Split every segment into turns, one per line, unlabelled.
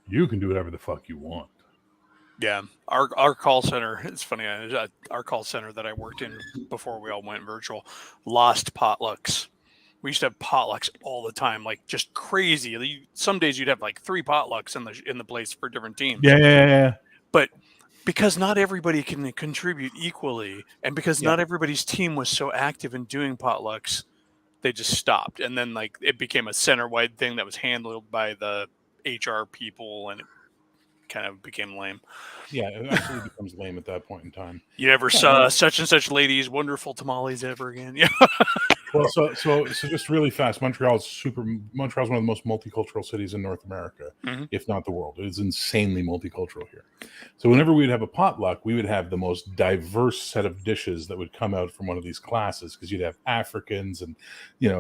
you can do whatever the fuck you want.
Yeah, our call center. It's funny. Our call center that I worked in before we all went virtual lost potlucks. We used to have potlucks all the time, like just crazy. Some days you'd have like 3 potlucks in the place for different teams.
Yeah.
But because not everybody can contribute equally, and because not everybody's team was so active in doing potlucks, they just stopped. And then like it became a center-wide thing that was handled by the HR people, and it kind of became lame.
Yeah, it absolutely becomes lame at that point in time.
You never saw such and such ladies' wonderful tamales ever again. Yeah.
Well, so just really fast. Montreal's one of the most multicultural cities in North America, if not the world. It is insanely multicultural here. So whenever we'd have a potluck, we would have the most diverse set of dishes that would come out from one of these classes, because you'd have Africans and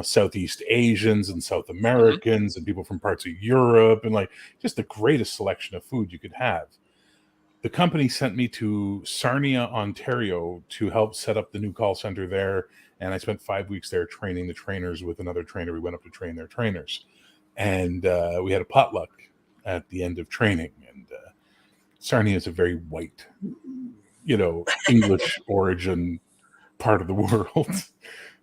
Southeast Asians and South Americans and people from parts of Europe, and like just the greatest selection of food you could have. The company sent me to Sarnia, Ontario to help set up the new call center there. And I spent 5 weeks there training the trainers with another trainer. We went up to train their trainers. And we had a potluck at the end of training. And Sarnia is a very white, English origin part of the world.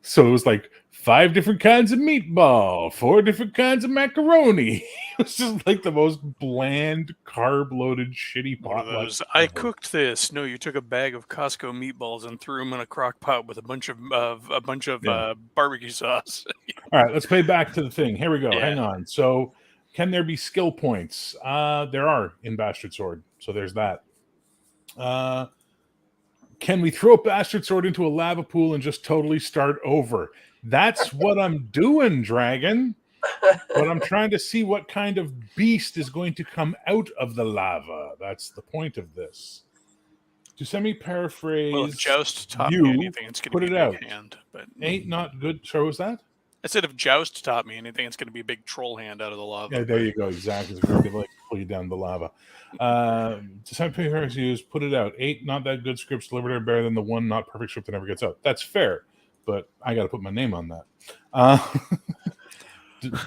So it was like 5 different kinds of meatball, 4 different kinds of macaroni. It was just like the most bland, carb-loaded, shitty potluck.
I cooked this. No, you took a bag of Costco meatballs and threw them in a crock pot with a bunch of barbecue sauce.
All right, let's play back to the thing. Here we go. Yeah. Hang on. So, can there be skill points? There are in Bastard Sword. So there's that. Can we throw a Bastard Sword into a lava pool and just totally start over? That's what I'm doing, Dragon. But I'm trying to see what kind of beast is going to come out of the lava. That's the point of this. To semi-paraphrase,
well, if Joust taught me anything, it's going to be a big hand. But
ain't not good. So was that?
I said if Joust taught me anything, it's going to be a big troll hand out of the lava.
Yeah, there you go. Exactly. It's going to like pull you down the lava. To semi-paraphrase, put it out. 8 not that good scripts delivered are better than the 1 not perfect script that never gets out. That's fair, but I got to put my name on that.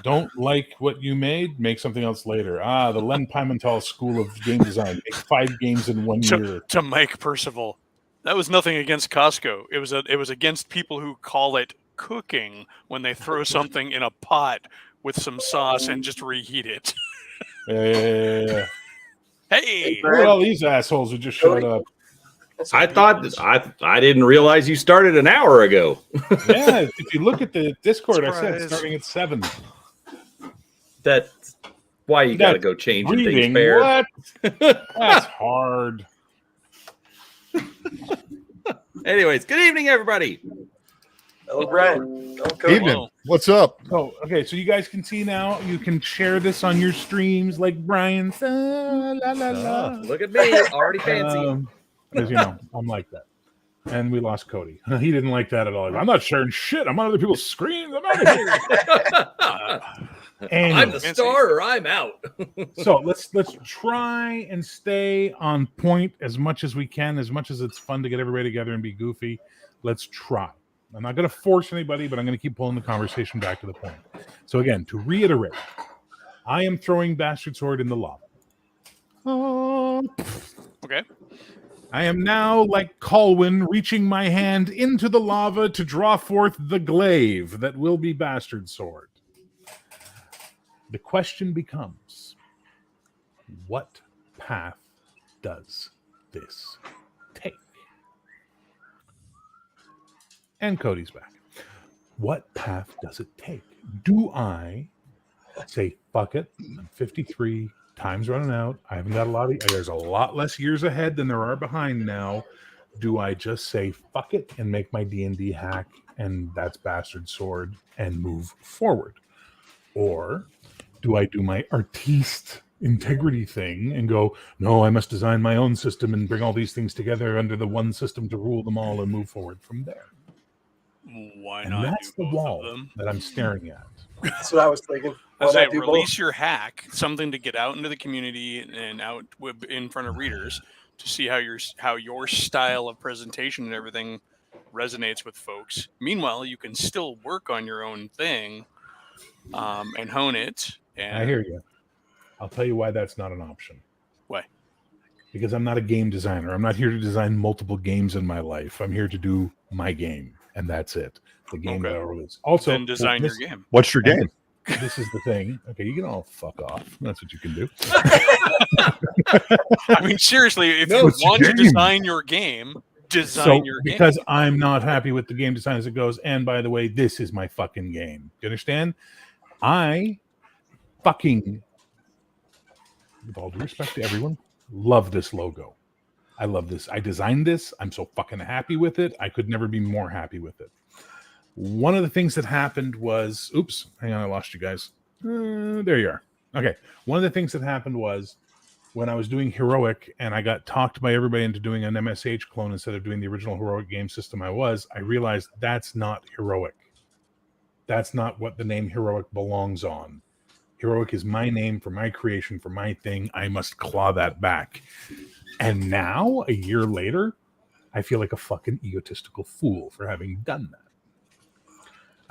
Don't like what you made, make something else later. The Len Pimentel School of Game Design. Make 5 games in 1 year.
To Mike Percival. That was nothing against Costco. It was against people who call it cooking when they throw something in a pot with some sauce and just reheat it.
Yeah.
Hey!
Well, these assholes who just showed up.
I thought I didn't realize you started an hour ago.
Yeah, if you look at the Discord, I said starting at 7.
That's why you got to go change things fair.
What? That's hard.
Anyways, good evening, everybody.
Hello, Brian.
Evening. What's up?
Oh, okay. So you guys can see now. You can share this on your streams, like Brian said.
Look at me, already fancy.
Because I'm like that. And we lost Cody. He didn't like that at all. I'm not sharing shit. I'm on other people's screens. I'm out of here.
I'm the starter. I'm out.
So let's try and stay on point as much as we can. As much as it's fun to get everybody together and be goofy, let's try. I'm not going to force anybody, but I'm going to keep pulling the conversation back to the point. So again, to reiterate, I am throwing Bastard Sword in the lava.
Okay.
I am now, like Colwyn, reaching my hand into the lava to draw forth the glaive that will be Bastard Sword. The question becomes, what path does this take? And Cody's back. What path does it take? Do I say, fuck it, I'm 53, time's running out. I haven't got there's a lot less years ahead than there are behind now. Do I just say fuck it and make my D&D hack and that's Bastard Sword and move forward? Or do I do my artiste integrity thing and go, no, I must design my own system and bring all these things together under the one system to rule them all and move forward from there?
Why
and
not?
That's the wall that I'm staring at.
That's what I was thinking.
I say release your hack, something to get out into the community and out in front of readers to see how your style of presentation and everything resonates with folks. Meanwhile, you can still work on your own thing and hone it. And
I hear you. I'll tell you why that's not an option.
Why?
Because I'm not a game designer. I'm not here to design multiple games in my life. I'm here to do my game, and that's it. The game that I release. Also,
then design your game.
What's your game?
This is the thing. Okay, you can all fuck off. That's what you can do.
I mean, seriously, if
No,
you
it's your
want to
game.
design your game, design your game.
Because I'm not happy with the game design as it goes, and by the way, this is my fucking game. You understand? I fucking, with all due respect to everyone, love this logo. I love this. I designed this. I'm so fucking happy with it. I could never be more happy with it. One of the things that happened was, oops, hang on, I lost you guys. There you are. Okay. One of the things that happened was when I was doing Heroic and I got talked by everybody into doing an MSH clone instead of doing the original Heroic game system I realized that's not Heroic. That's not what the name Heroic belongs on. Heroic is my name for my creation, for my thing. I must claw that back. And now, a year later, I feel like a fucking egotistical fool for having done that.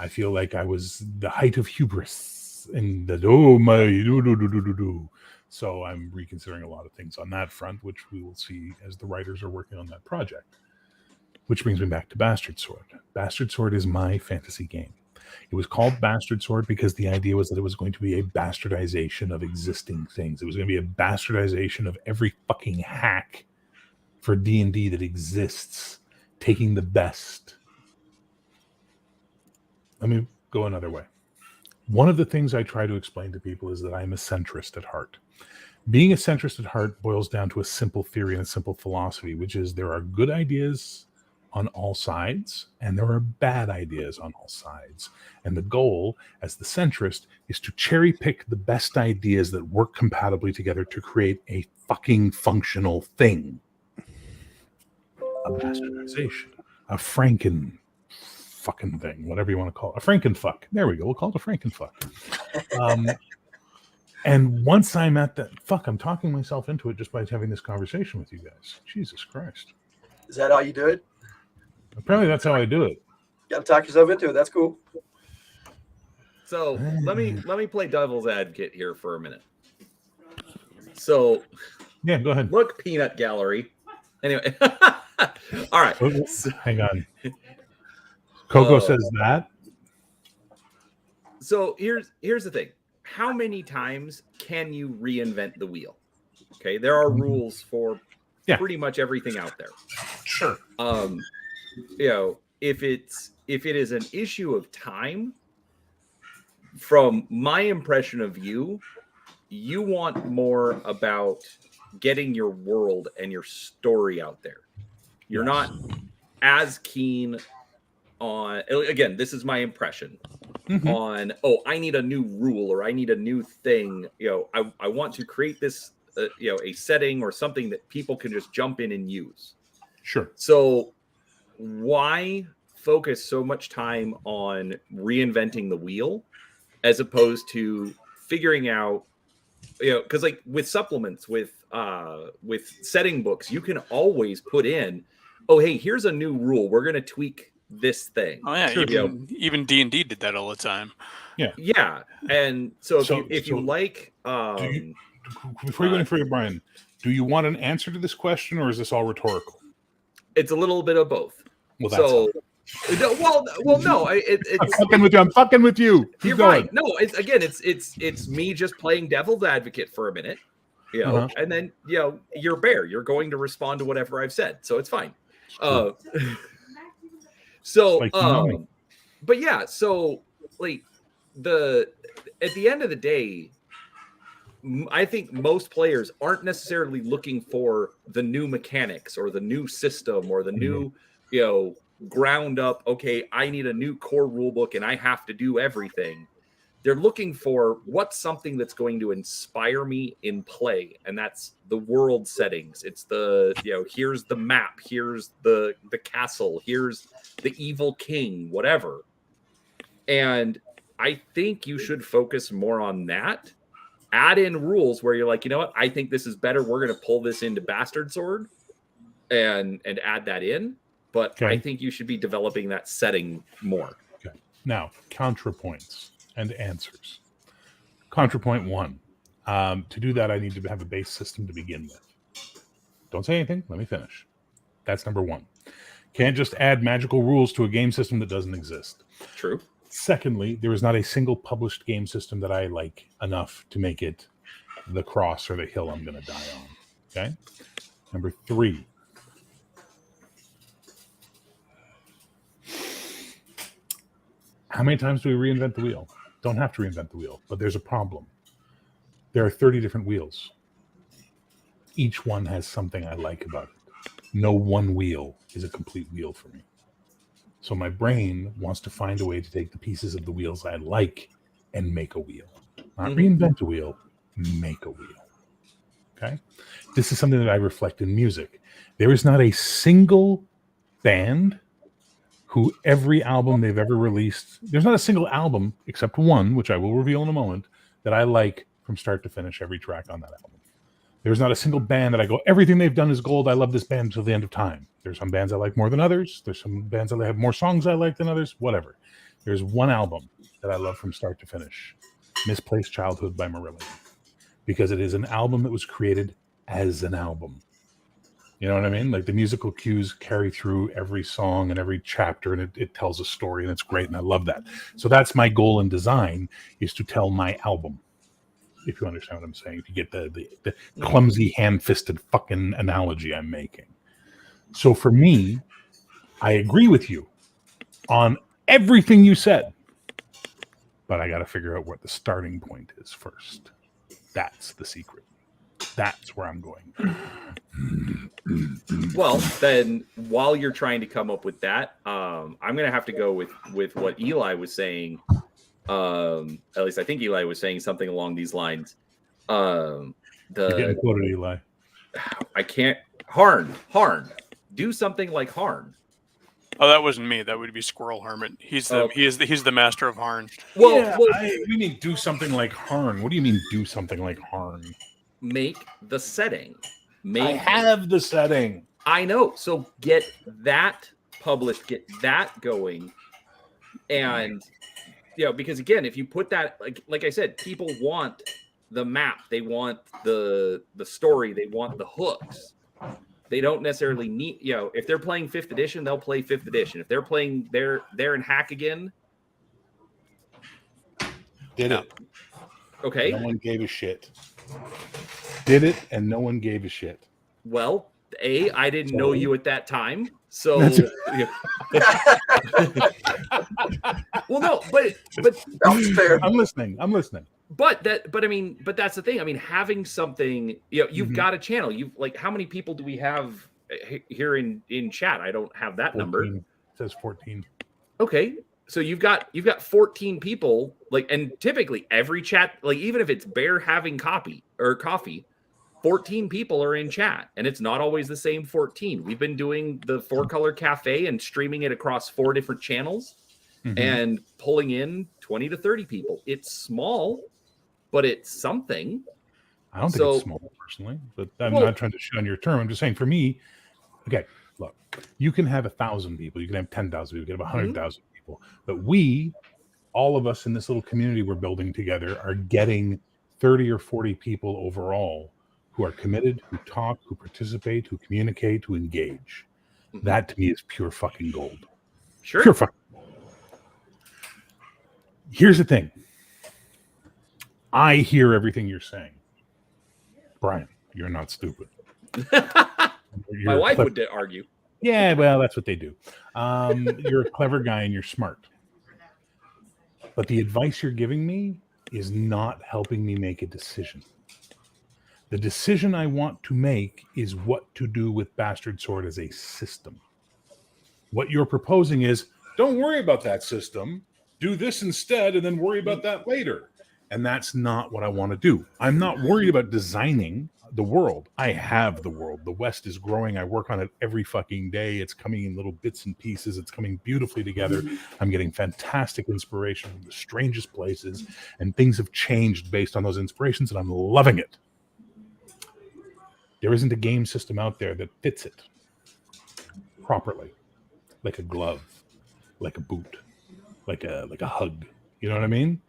I feel like I was the height of hubris and that, oh my, do. So I'm reconsidering a lot of things on that front, which we will see as the writers are working on that project. Which brings me back to Bastard Sword. Bastard Sword is my fantasy game. It was called Bastard Sword because the idea was that it was going to be a bastardization of existing things. It was going to be a bastardization of every fucking hack for D&D that exists, taking the best. Let me go another way. One of the things I try to explain to people is that I'm a centrist at heart. Being a centrist at heart boils down to a simple theory and a simple philosophy, which is there are good ideas on all sides and there are bad ideas on all sides. And the goal as the centrist is to cherry pick the best ideas that work compatibly together to create a fucking functional thing. A bastardization, a Franken fucking thing, whatever you want to call it. A Frankenfuck. There we go. We'll call it a Frankenfuck. And once I'm at that, I'm talking myself into it just by having this conversation with you guys. Jesus Christ.
Is that how you do it?
Apparently that's how I do it.
You gotta talk yourself into it. That's cool.
So let me play devil's advocate here for a minute. So
Yeah, go ahead.
look, Peanut Gallery. Anyway, all right.
Hang on. Coco says that.
So here's the thing. How many times can you reinvent the wheel? Okay, there are rules for pretty much everything out there.
Sure.
If it is an issue of time, from my impression of you want more about getting your world and your story out there. You're not as keen on, again, this is my impression, on, I need a new rule or I need a new thing. I want to create this, a setting or something that people can just jump in and use.
Sure.
So why focus so much time on reinventing the wheel as opposed to figuring out, because like with supplements, with setting books, you can always put in, oh, hey, here's a new rule. We're going to tweak this thing.
Oh yeah,
Sure.
even D&D did that all the time.
Yeah. And so if you like,
before you go any further, Brian, do you want an answer to this question or is this all rhetorical?
it's a little bit of both.
Well, that's
no,
I'm fucking with you. Keep
you're
going.
right. No, it's me just playing devil's advocate for a minute, and then you're Bear. You're going to respond to whatever I've said, so it's fine. But yeah, so like at the end of the day, I think most players aren't necessarily looking for the new mechanics or the new system or the new, ground up, okay, I need a new core rule book and I have to do everything. They're looking for what's something that's going to inspire me in play. And that's the world settings. It's the, here's the map, here's the castle, here's the evil king, whatever. And I think you should focus more on that. Add in rules where you're like, you know what? I think this is better. We're going to pull this into Bastard Sword and add that in. But I think you should be developing that setting more.
Okay. Now, contrapoints and answers. Contrapoint 1. To do that, I need to have a base system to begin with. Don't say anything. Let me finish. That's number one. Can't just add magical rules to a game system that doesn't exist.
True.
Secondly, there is not a single published game system that I like enough to make it the cross or the hill I'm going to die on. Okay. Number three. How many times do we reinvent the wheel? Don't have to reinvent the wheel, but there's a problem. There are 30 different wheels. Each one has something I like about it. No one wheel is a complete wheel for me. So my brain wants to find a way to take the pieces of the wheels I like and make a wheel. Not reinvent a wheel, make a wheel. Okay? This is something that I reflect in music. There is not a single band who every album they've ever released, there's not a single album except one, which I will reveal in a moment, that I like from start to finish every track on that album. There's not a single band that I go, everything they've done is gold. I love this band until the end of time. There's some bands I like more than others. There's some bands that have more songs I like than others, whatever. There's one album that I love from start to finish, Misplaced Childhood by Marillion, because it is an album that was created as an album. You know what I mean? Like the musical cues carry through every song and every chapter, and it tells a story, and it's great, and I love that. So that's my goal in design, is to tell my album. If you understand what I'm saying, if you get the clumsy, hand-fisted fucking analogy I'm making. So for me, I agree with you on everything you said, but I got to figure out what the starting point is first. That's the secret. That's where I'm going.
Well, then, while you're trying to come up with that, I'm going to have to go with what Eli was saying. At least I think Eli was saying something along these lines.
You're getting quoted, Eli.
I can't. Harn. Do something like Harn.
Oh, that wasn't me. That would be Squirrel Hermit. He's the master of Harn.
Well,
we mean do something like Harn. What do you mean do something like Harn?
Make the setting.
I have the setting.
I know. So get that published, get that going, and because again, if you put that like I said, people want the map, they want the story, they want the hooks. They don't necessarily need, if they're playing 5th edition, they'll play 5th edition. If they're playing there and hack again,
did it.
Okay.
No one gave a shit. Did it, and no one gave a shit.
Well, I didn't know you at that time, so. Well, no, but
that's fair.
I'm listening.
But that's the thing. I mean, having something, you've got a channel. How many people do we have here in chat? I don't have that
14.
number.
It says 14.
Okay. So you've got 14 people, and typically every chat, even if it's Bear having coffee, 14 people are in chat, and it's not always the same 14. We've been doing the 4-Color Cafe and streaming it across 4 different channels and pulling in 20 to 30 people. It's small, but it's something.
I don't think it's small personally, but I'm not trying to shit on your term. I'm just saying for me, okay, look, you can have 1,000 people, you can have 10,000 people, you can have 100,000 people, but all of us in this little community we're building together are getting 30 or 40 people overall who are committed, who talk, who participate, who communicate, who engage. That to me is pure fucking gold.
Sure.
Pure fucking gold. Here's the thing. I hear everything you're saying. Brian, you're not stupid.
My wife would argue.
Yeah, well, that's what they do. You're a clever guy and you're smart. But the advice you're giving me is not helping me make a decision. The decision I want to make is what to do with Bastard Sword as a system. What you're proposing is, don't worry about that system. Do this instead and then worry about that later. And that's not what I want to do. I'm not worried about designing the world. I have the world. The West is growing. I work on it every fucking day. It's coming in little bits and pieces. It's coming beautifully together. I'm getting fantastic inspiration from the strangest places, and things have changed based on those inspirations, and I'm loving it. There isn't a game system out there that fits it properly, like a glove, like a boot, like a hug. You know what I mean?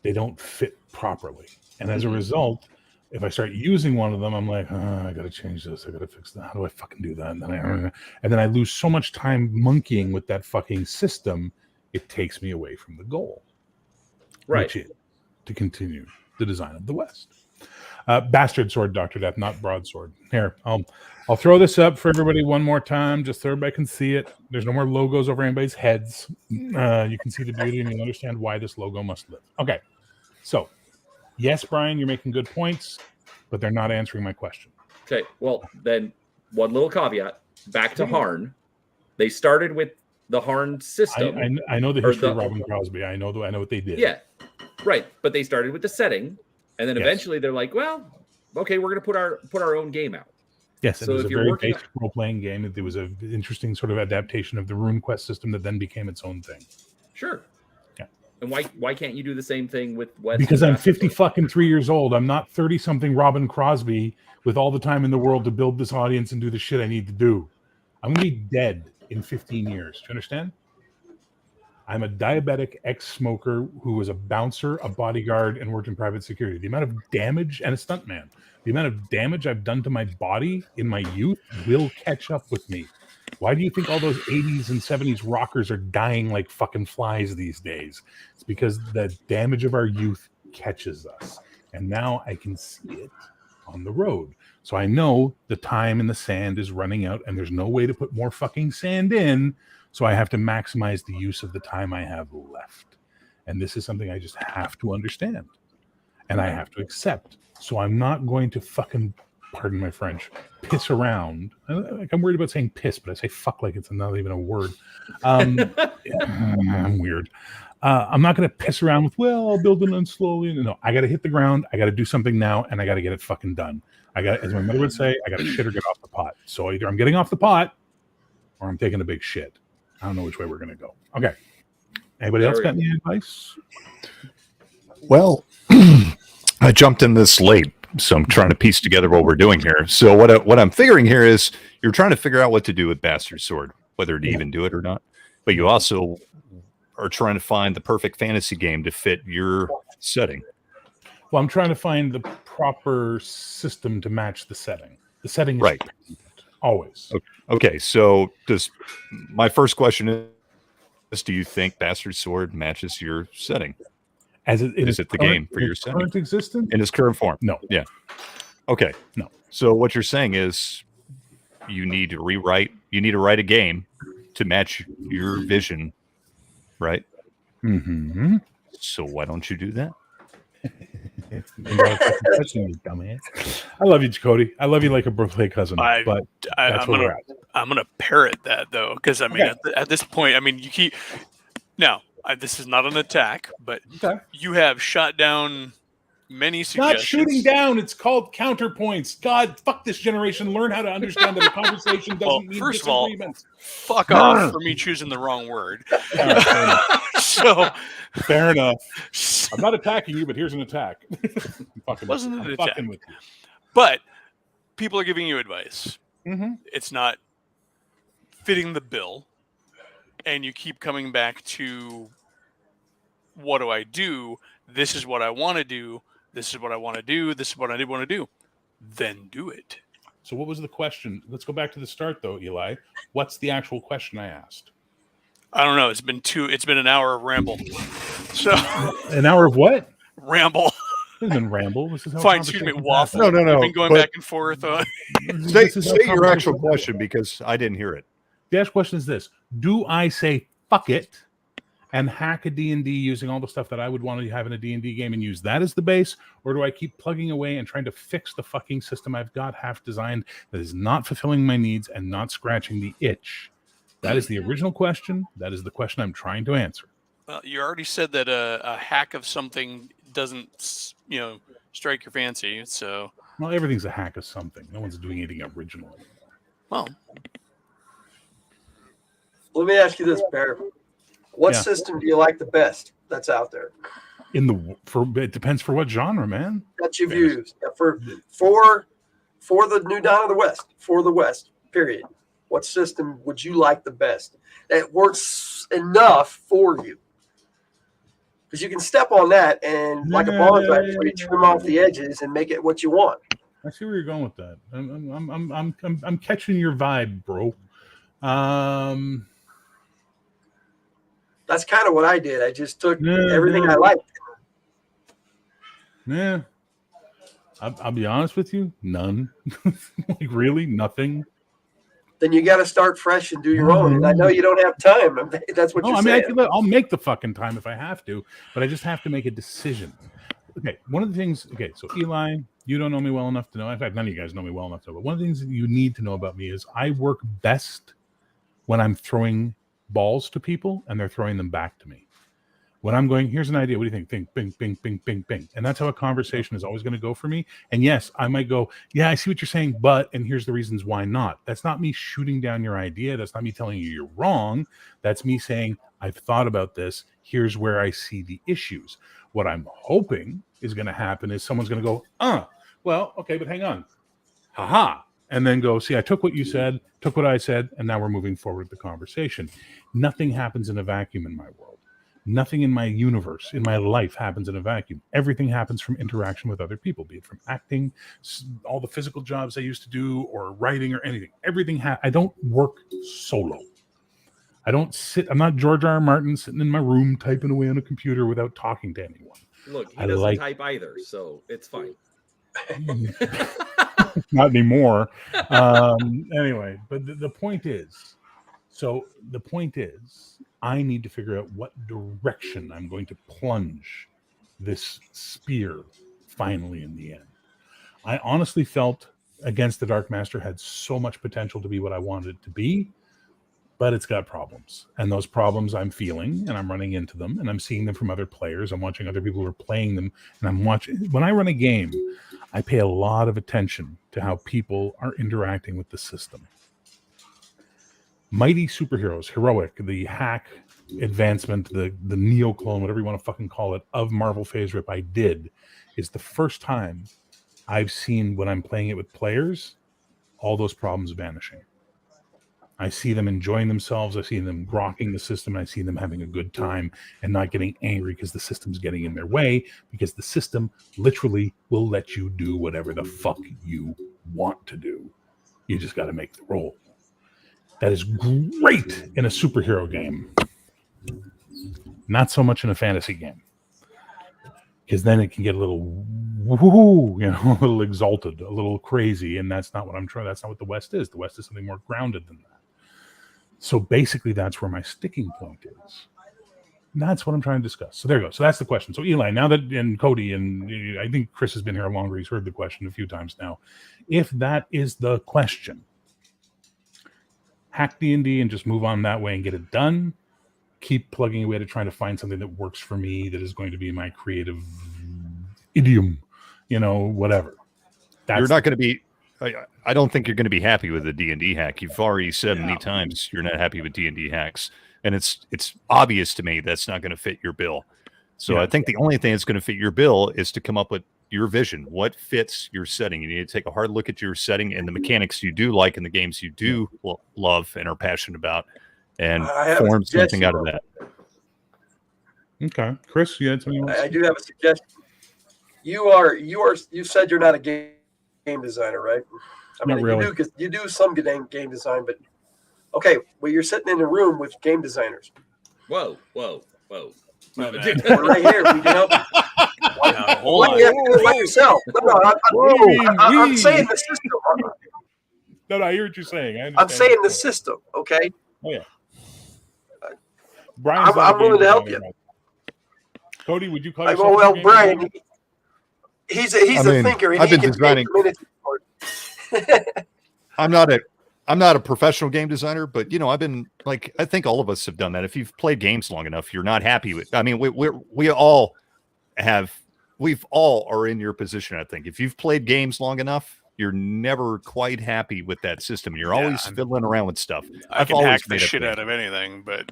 They don't fit properly. And as a result, if I start using one of them, I'm like, I got to change this. I got to fix that. How do I fucking do that? And then I lose so much time monkeying with that fucking system. It takes me away from the goal, which is to continue the design of the West. Bastard sword, Dr. Death, not broadsword. Here, I'll throw this up for everybody one more time, just so everybody can see it. There's no more logos over anybody's heads. You can see the beauty and you'll understand why this logo must live. Okay, so yes, Brian, you're making good points, but they're not answering my question.
Okay, well, then one little caveat. Back to Harn. They started with the Harn system.
I know the history of Robin Crosby. I know what they did.
Yeah, right. But they started with the setting. And then eventually they're like, well, okay, we're going to put our own game out.
Yes, so it was a very basic role-playing game. There was an interesting sort of adaptation of the RuneQuest system that then became its own thing.
Sure.
Yeah.
And why can't you do the same thing with West?
Because I'm 53 years old. I'm not 30-something Robin Crosby with all the time in the world to build this audience and do the shit I need to do. I'm going to be dead in 15 years. Do you understand? I'm a diabetic ex-smoker who was a bouncer, a bodyguard, and worked in private security. The amount of damage, and a stuntman, the amount of damage I've done to my body in my youth will catch up with me. Why do you think all those 80s and 70s rockers are dying like fucking flies these days? It's because the damage of our youth catches us. And now I can see it on the road. So I know the time in the sand is running out and there's no way to put more fucking sand in. So I have to maximize the use of the time I have left. And this is something I just have to understand. And I have to accept. So I'm not going to fucking, pardon my French, piss around. Like I'm worried about saying piss, but I say fuck like it's not even a word. I'm weird. I'm not going to piss around with, well, I'll build it on slowly. No, I got to hit the ground. I got to do something now, and I got to get it fucking done. As my mother would say, I got to shit or get off the pot. So either I'm getting off the pot or I'm taking a big shit. I don't know which way we're going to go. Okay. Anybody else got any advice?
Well, I jumped in this late, so I'm trying to piece together what we're doing here. So what I'm figuring here is you're trying to figure out what to do with Bastard Sword, whether to even do it or not. But you also are trying to find the perfect fantasy game to fit your setting.
Well, I'm trying to find the proper system to match the setting. The setting is
right.
Always.
Okay, so my first question is, do you think Bastard Sword matches your setting?
Is it the
game for your setting?
Current existence?
In its current form?
No.
Yeah. Okay.
No.
So what you're saying is you need to write a game to match your vision, right?
Mm-hmm.
So why don't you do that?
I love you, Cody. I love you like a birthday cousin. But
I'm gonna parrot that though, because I mean, at this point, I mean, you keep now. This is not an attack, but you have shot down many suggestions.
Not shooting down. It's called counterpoints. God, fuck this generation. Learn how to understand that a conversation doesn't mean
first of all,
disagreement.
Fuck off for me choosing the wrong word. So
fair enough. I'm not attacking you, but here's an attack.
Wasn't an attack?
Fucking with you.
But people are giving you advice.
Mm-hmm.
It's not fitting the bill, and you keep coming back to, what do I do? This is what I want to do. This is what I want to do. This is what I did want to do. Then do it.
So what was the question? Let's go back to the start, though, Eli. What's the actual question I asked?
I don't know. It's been an hour of ramble. So
an hour of what?
Ramble.
This isn't ramble. This is how
fine. Excuse me. Waffle.
No.
We've been going back and forth.
Say your actual question, because I didn't hear it.
The actual question is this: do I say fuck it and hack a D&D using all the stuff that I would want to have in a D&D game and use that as the base, or do I keep plugging away and trying to fix the fucking system I've got half designed that is not fulfilling my needs and not scratching the itch? That is the original question. That is the question I'm trying to answer.
Well, you already said that a hack of something doesn't, strike your fancy. So,
well, everything's a hack of something. No one's doing anything original.
Well,
let me ask you this, Bear. What system do you like the best that's out there?
It depends for what genre, man.
That you've used for the new Dawn of the West, for the West, period. What system would you like the best that works enough for you? Because you can step on that and, like a bonsai tree, trim off the edges and make it what you want.
I see where you're going with that. I'm catching your vibe, bro.
That's kind of what I did. I just took everything I liked.
Yeah. I'll be honest with you. None. Like, really? Nothing?
Then you got to start fresh and do your own. And I know you don't have time. That's what you're saying.
I'll make the fucking time if I have to, but I just have to make a decision. Okay, one of the things. Okay, so Eli, you don't know me well enough to know. In fact, none of you guys know me well enough to know. But one of the things that you need to know about me is I work best when I'm throwing balls to people and they're throwing them back to me. When I'm going, here's an idea. What do you think? Think, bing, bing, bing, bing, bing. And that's how a conversation is always going to go for me. And yes, I might go, yeah, I see what you're saying, but, and here's the reasons why not. That's not me shooting down your idea. That's not me telling you you're wrong. That's me saying, I've thought about this. Here's where I see the issues. What I'm hoping is going to happen is someone's going to go, well, okay, but hang on. Haha. And then go, see, I took what you said, took what I said, and now we're moving forward with the conversation. Nothing happens in a vacuum in my world. Nothing in my universe, in my life, happens in a vacuum. Everything happens from interaction with other people, be it from acting, all the physical jobs I used to do, or writing, or anything. Everything. I don't work solo. I don't sit. I'm not George R. R. Martin sitting in my room typing away on a computer without talking to anyone.
Look, he doesn't type either, so it's fine.
Not anymore. Anyway, but the point is, I need to figure out what direction I'm going to plunge this spear finally in the end. I honestly felt Against the Dark Master had so much potential to be what I wanted it to be, but it's got problems. And those problems I'm feeling, and I'm running into them, and I'm seeing them from other players. I'm watching other people who are playing them, and I'm watching. When I run a game, I pay a lot of attention to how people are interacting with the system. Mighty Superheroes, Heroic, the hack advancement, the neo-clone, whatever you want to fucking call it, of Marvel Phase Rip I did, is the first time I've seen, when I'm playing it with players, all those problems vanishing. I see them enjoying themselves. I see them grokking the system. I see them having a good time and not getting angry because the system's getting in their way, because the system literally will let you do whatever the fuck you want to do. You just got to make the roll. That is great in a superhero game. Not so much in a fantasy game. Because then it can get a little woo, a little exalted, a little crazy, and that's not what I'm trying. That's not what the West is. The West is something more grounded than that. So basically, that's where my sticking point is. And that's what I'm trying to discuss. So there you go. So that's the question. So Eli, now that, and Cody, and I think Chris has been here longer. He's heard the question a few times now. If that is the question, hack D&D and just move on that way and get it done. Keep plugging away to trying to find something that works for me, that is going to be my creative idiom, whatever.
You're not going to be. I don't think you're going to be happy with the D&D hack. You've already said many times you're not happy with D&D hacks, and it's obvious to me that's not going to fit your bill. So I think the only thing that's going to fit your bill is to come up with your vision. What fits your setting? You need to take a hard look at your setting and the mechanics you do like and the games you do love and are passionate about, and form something out of that.
Okay, Chris, you had something?
I do have a suggestion. You said you're not a game designer, right? I mean,
really.
You do some game design, but okay. Well, you're sitting in a room with game designers.
Whoa.
We're right here. We can help you. Why do you have to do it by yourself? No, I'm saying the system.
No, I hear what you're saying.
I'm saying the system, okay?
Oh, yeah.
I'm willing to help you.
Cody, would you call yourself
Brian, he's a thinker.
I've been designing. I'm not a professional game designer, but I've been I think all of us have done that. If you've played games long enough, you're not happy with. I mean, we've all are in your position. I think if you've played games long enough, you're never quite happy with that system. You're always fiddling around with stuff.
I can hack the shit out of anything, but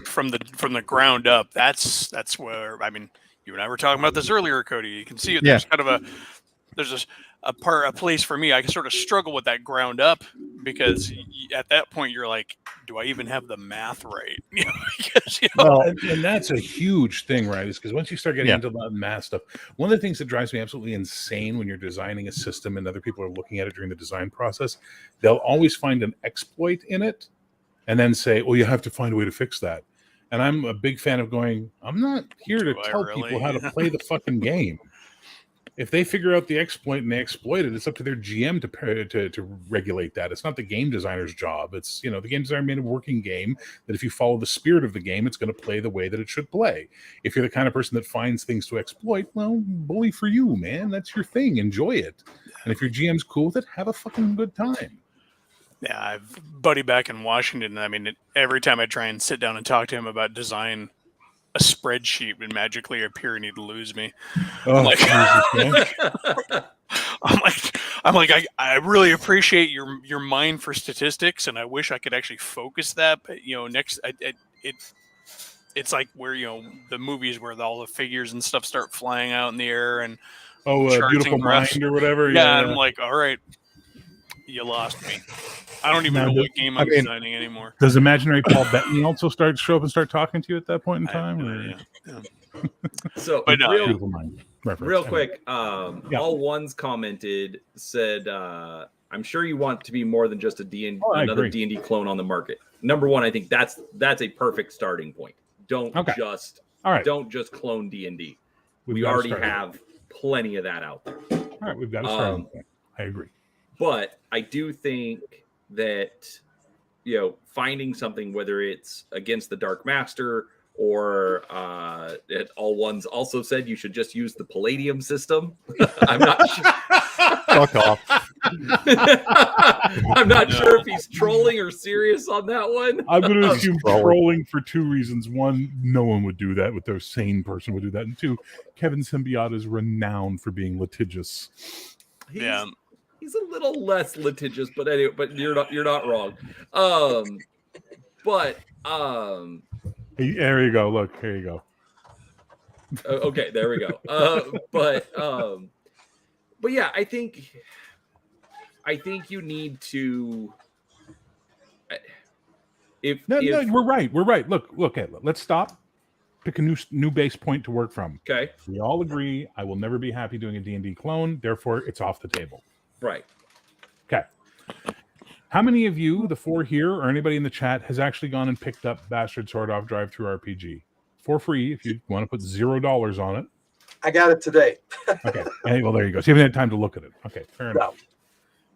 from the ground up, that's where, I mean, you and I were talking about this earlier, Cody. You can see it. There's kind of there's a place for me. I sort of struggle with that ground up because at that point you're like, do I even have the math right? Because,
well, and that's a huge thing, right? Is because once you start getting into the math stuff, one of the things that drives me absolutely insane when you're designing a system and other people are looking at it during the design process, they'll always find an exploit in it and then say, well, you have to find a way to fix that. And I'm a big fan of going, I'm not here to tell people how to play the fucking game. If they figure out the exploit and they exploit it, it's up to their GM to regulate that. It's not the game designer's job. It's, the game designer made a working game that if you follow the spirit of the game, it's going to play the way that it should play. If you're the kind of person that finds things to exploit, well, bully for you, man. That's your thing. Enjoy it. And if your GM's cool with it, have a fucking good time.
Yeah, I've buddy back in Washington. I mean, every time I try and sit down and talk to him about design, a spreadsheet would magically appear and he'd lose me. I'm like, I really appreciate your mind for statistics, and I wish I could actually focus that. But it's like where the movies where all the figures and stuff start flying out in the air and
Beautiful Mind or whatever.
Yeah, I'm like, all right, you lost me. I don't even know what game I'm designing anymore.
Does imaginary Paul Bettany also show up and start talking to you at that point in time?
So,
but
real quick, All Ones commented, said, I'm sure you want to be more than just another D&D clone on the market. Number one, I think that's a perfect starting point. Don't just clone D&D. We already have plenty of that out there.
All right, we've got a starting point. I agree. But
I do think that finding something, whether it's against the Dark Master or All Ones also said you should just use the Palladium system. I'm not sure.
Fuck off.
I'm not sure if he's trolling or serious on that one.
I'm going to assume trolling for two reasons. One, no one would do that. With their sane person would do that. And two, Kevin Symbiote is renowned for being litigious.
He's a little less litigious, but anyway, but you're not wrong.
There you go. Look, here you go.
Okay, there we go. But yeah, I think you need to.
We're right. We're right. Look. Let's stop. Pick a new base point to work from.
Okay.
We all agree. I will never be happy doing a D&D clone. Therefore, it's off the table.
Right.
Okay. How many of you, the four here, or anybody in the chat, has actually gone and picked up Bastard Sword off Drive-Thru RPG for free if you want to put $0 on it?
I got it today.
Okay. Well, there you go. So you haven't had time to look at it. Okay, fair enough.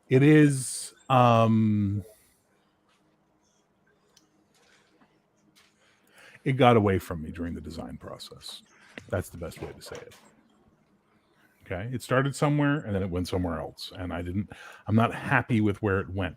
It is it got away from me during the design process. That's the best way to say it. Okay, it started somewhere and then it went somewhere else, and I'm not happy with where it went.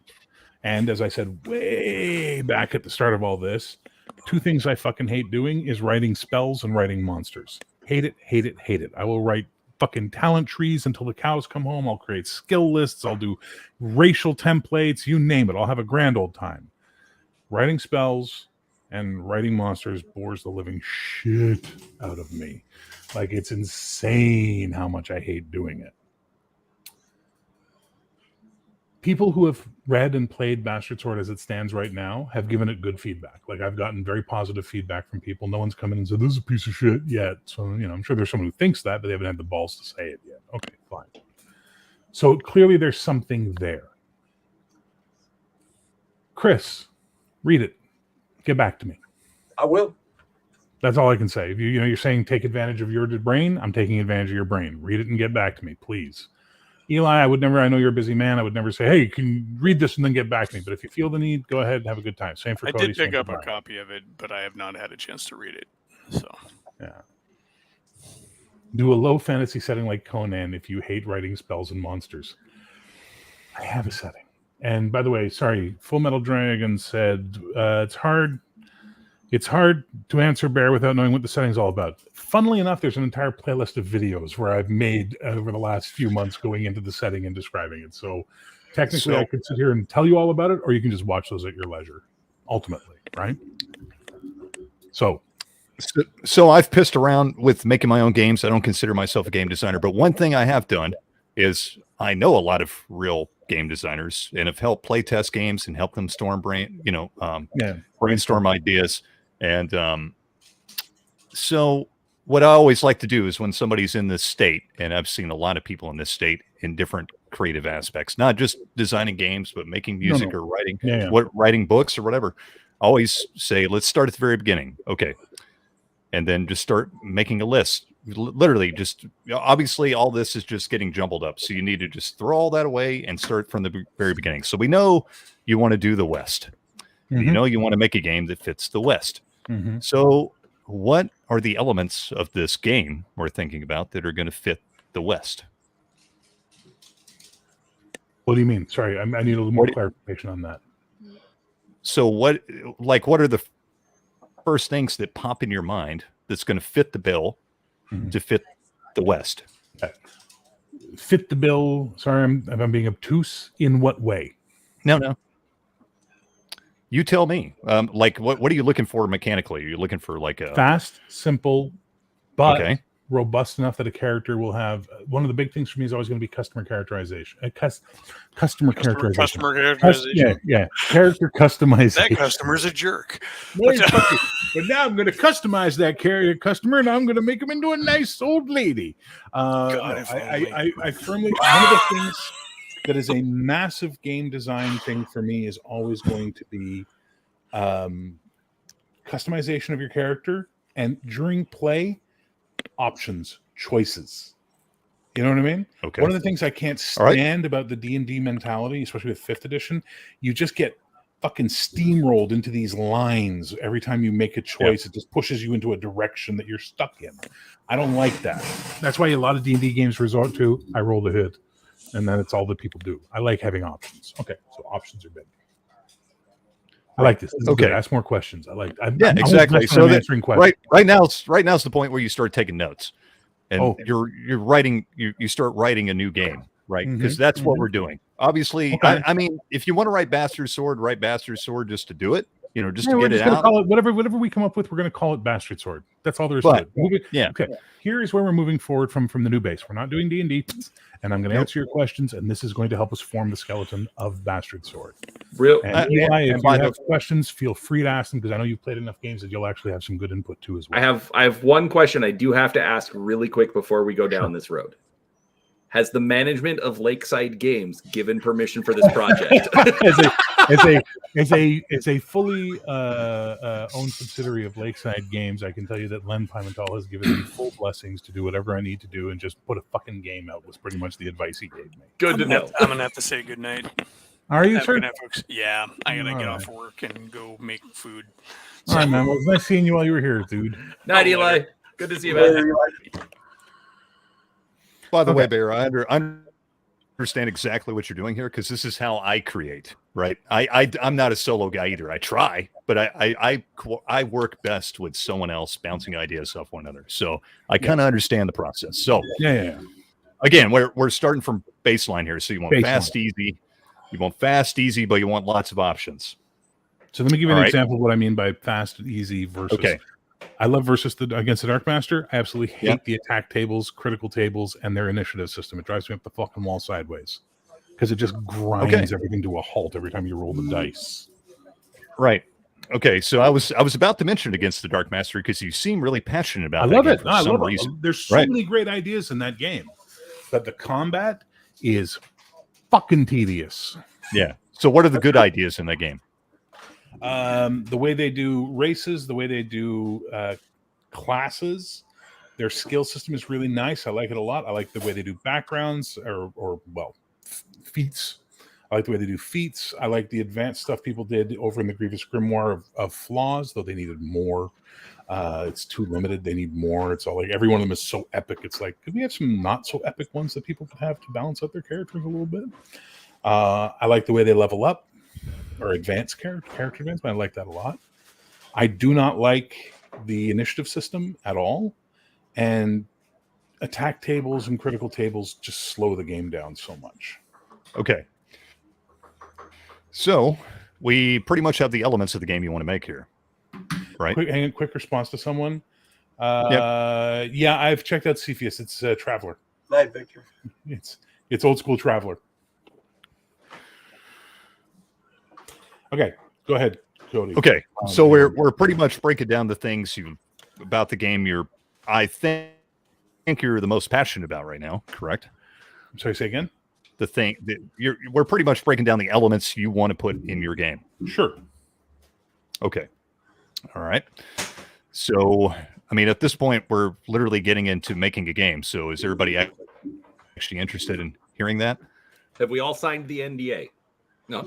And as I said way back at the start of all this, two things I fucking hate doing is writing spells and writing monsters. Hate it, hate it, hate it. I will write fucking talent trees until the cows come home. I'll create skill lists. I'll do racial templates, you name it. I'll have a grand old time. Writing spells and writing monsters bores the living shit out of me. Like, it's insane how much I hate doing it. People who have read and played Bastard Sword as it stands right now have given it good feedback. Like, I've gotten very positive feedback from people. No one's come in and said, this is a piece of shit yet. So, I'm sure there's someone who thinks that, but they haven't had the balls to say it yet. Okay, fine. So clearly there's something there. Chris, read it. Get back to me.
I will.
That's all I can say. If you're saying take advantage of your brain, I'm taking advantage of your brain. Read it and get back to me, please. Eli, I know you're a busy man. I would never say, hey, can you read this and then get back to me? But if you feel the need, go ahead and have a good time. Same for Cody.
I did pick up a copy of it, but I have not had a chance to read it. So,
yeah. Do a low fantasy setting like Conan if you hate writing spells and monsters. I have a setting. And by the way, sorry, Full Metal Dragon said it's hard to answer Bear without knowing what the setting's all about. Funnily enough, there's an entire playlist of videos where I've made over the last few months going into the setting and describing it. So technically I could sit here and tell you all about it, or you can just watch those at your leisure, ultimately, right? So
I've pissed around with making my own games. I don't consider myself a game designer, but one thing I have done is I know a lot of real game designers and have helped play test games and help them brainstorm ideas. And so what I always like to do is when somebody's in this state, and I've seen a lot of people in this state in different creative aspects, not just designing games, but making music or writing books or whatever. I always say, let's start at the very beginning. Okay. And then just start making a list. Literally just, obviously all this is just getting jumbled up. So you need to just throw all that away and start from the very beginning. So we know you want to do the West.
Mm-hmm.
You know, you want to make a game that fits the West.
Mm-hmm.
So what are the elements of this game we're thinking about that are going to fit the West?
What do you mean? Sorry, I need a little more clarification on that.
So what are the first things that pop in your mind that's going to fit the bill to fit the West?
Fit the bill. Sorry, I'm being obtuse. In what way?
No. You tell me. What are you looking for mechanically? Are you looking for like a
fast, simple, but
okay,
robust enough that a character will have one of the big things for me is always going to be customer characterization. Customer characterization. Yeah. Character customization.
That customer's a jerk.
But now I'm going to customize that customer, and I'm going to make him into a nice old lady. I firmly, one of the things that is a massive game design thing for me is always going to be customization of your character, and during play, options, choices. You know what I mean?
Okay.
One of the things I can't stand about the D&D mentality, especially with 5th edition, you just get fucking steamrolled into these lines every time you make a choice. It just pushes you into a direction that you're stuck in. I don't like that. That's why a lot of D&D games resort to, I roll the hit, and then it's all that people do. I like having options. Okay, so options are big. I like this. This is good. Ask more questions.
Exactly. So
answering questions.
Right now it's the point where you start taking notes, and you're writing. You start writing a new game, right? Because that's what we're doing. Obviously, I mean, if you want to write Bastard Sword, write Bastard Sword just to do it. You know, just to get it out.
Call it whatever we come up with. We're going to call it Bastard Sword. That's all there is to it. Okay. Here is where we're moving forward from the new base. We're not doing D&D, and I'm going to answer your questions, and this is going to help us form the skeleton of Bastard Sword. And Eli, if you have questions, feel free to ask them, because I know you've played enough games that you'll actually have some good input too as well.
I have one question I do have to ask really quick before we go down this road. Has the management of Lakeside Games given permission for this project?
As a fully owned subsidiary of Lakeside Games, I can tell you that Len Pimentel has given me full blessings to do whatever I need to do and just put a fucking game out. Was pretty much the advice he gave me.
Good to know.
I'm gonna have to say goodnight.
Are you, sir?
Good night, folks. Yeah, I'm gonna get off work and go make food.
All right, man. Well, it was nice seeing you while you were here, dude.
Night, Eli. Good to see you, man.
By the way, Bear, I understand exactly what you're doing here, because this is how I create, right? I'm not a solo guy either. I try, but I work best with someone else bouncing ideas off one another. So I kind of understand the process. So again, we're starting from baseline here. So you want fast, easy. You want fast, easy, but you want lots of options.
So let me give you an example of what I mean by fast, easy versus. Okay. I love against the Dark Master. I absolutely hate the attack tables, critical tables, and their initiative system. It drives me up the fucking wall sideways because it just grinds everything to a halt every time you roll the dice.
Right. Okay. So I was about to mention against the Dark Master because you seem really passionate about.
I love it. I love it. There's so many great ideas in that game, but the combat is fucking tedious.
Yeah. So what are the good ideas in that game?
The way they do races, the way they do classes, their skill system is really nice. I like it a lot. I like the way they do backgrounds or feats. I like the way they do feats. I like the advanced stuff people did over in the Grievous Grimoire of flaws, though they needed more. It's too limited. They need more. It's all like every one of them is so epic. It's like, could we have some not so epic ones that people could have to balance out their characters a little bit? I like the way they level up. Or advanced character advancement. I like that a lot. I do not like the initiative system at all. And attack tables and critical tables just slow the game down so much.
Okay. So we pretty much have the elements of the game you want to make here. Right?
Quick response to someone. Yeah, I've checked out Cepheus. It's Traveler.
Night, Victor.
It's old school Traveler. Okay, go ahead, Cody.
Okay, so we're pretty much breaking down the things about the game I think you're the most passionate about right now, correct?
Sorry, say again.
The thing that we're pretty much breaking down the elements you want to put in your game.
Sure.
Okay. All right. So, I mean, at this point, we're literally getting into making a game. So, is everybody actually interested in hearing that?
Have we all signed the NDA? No.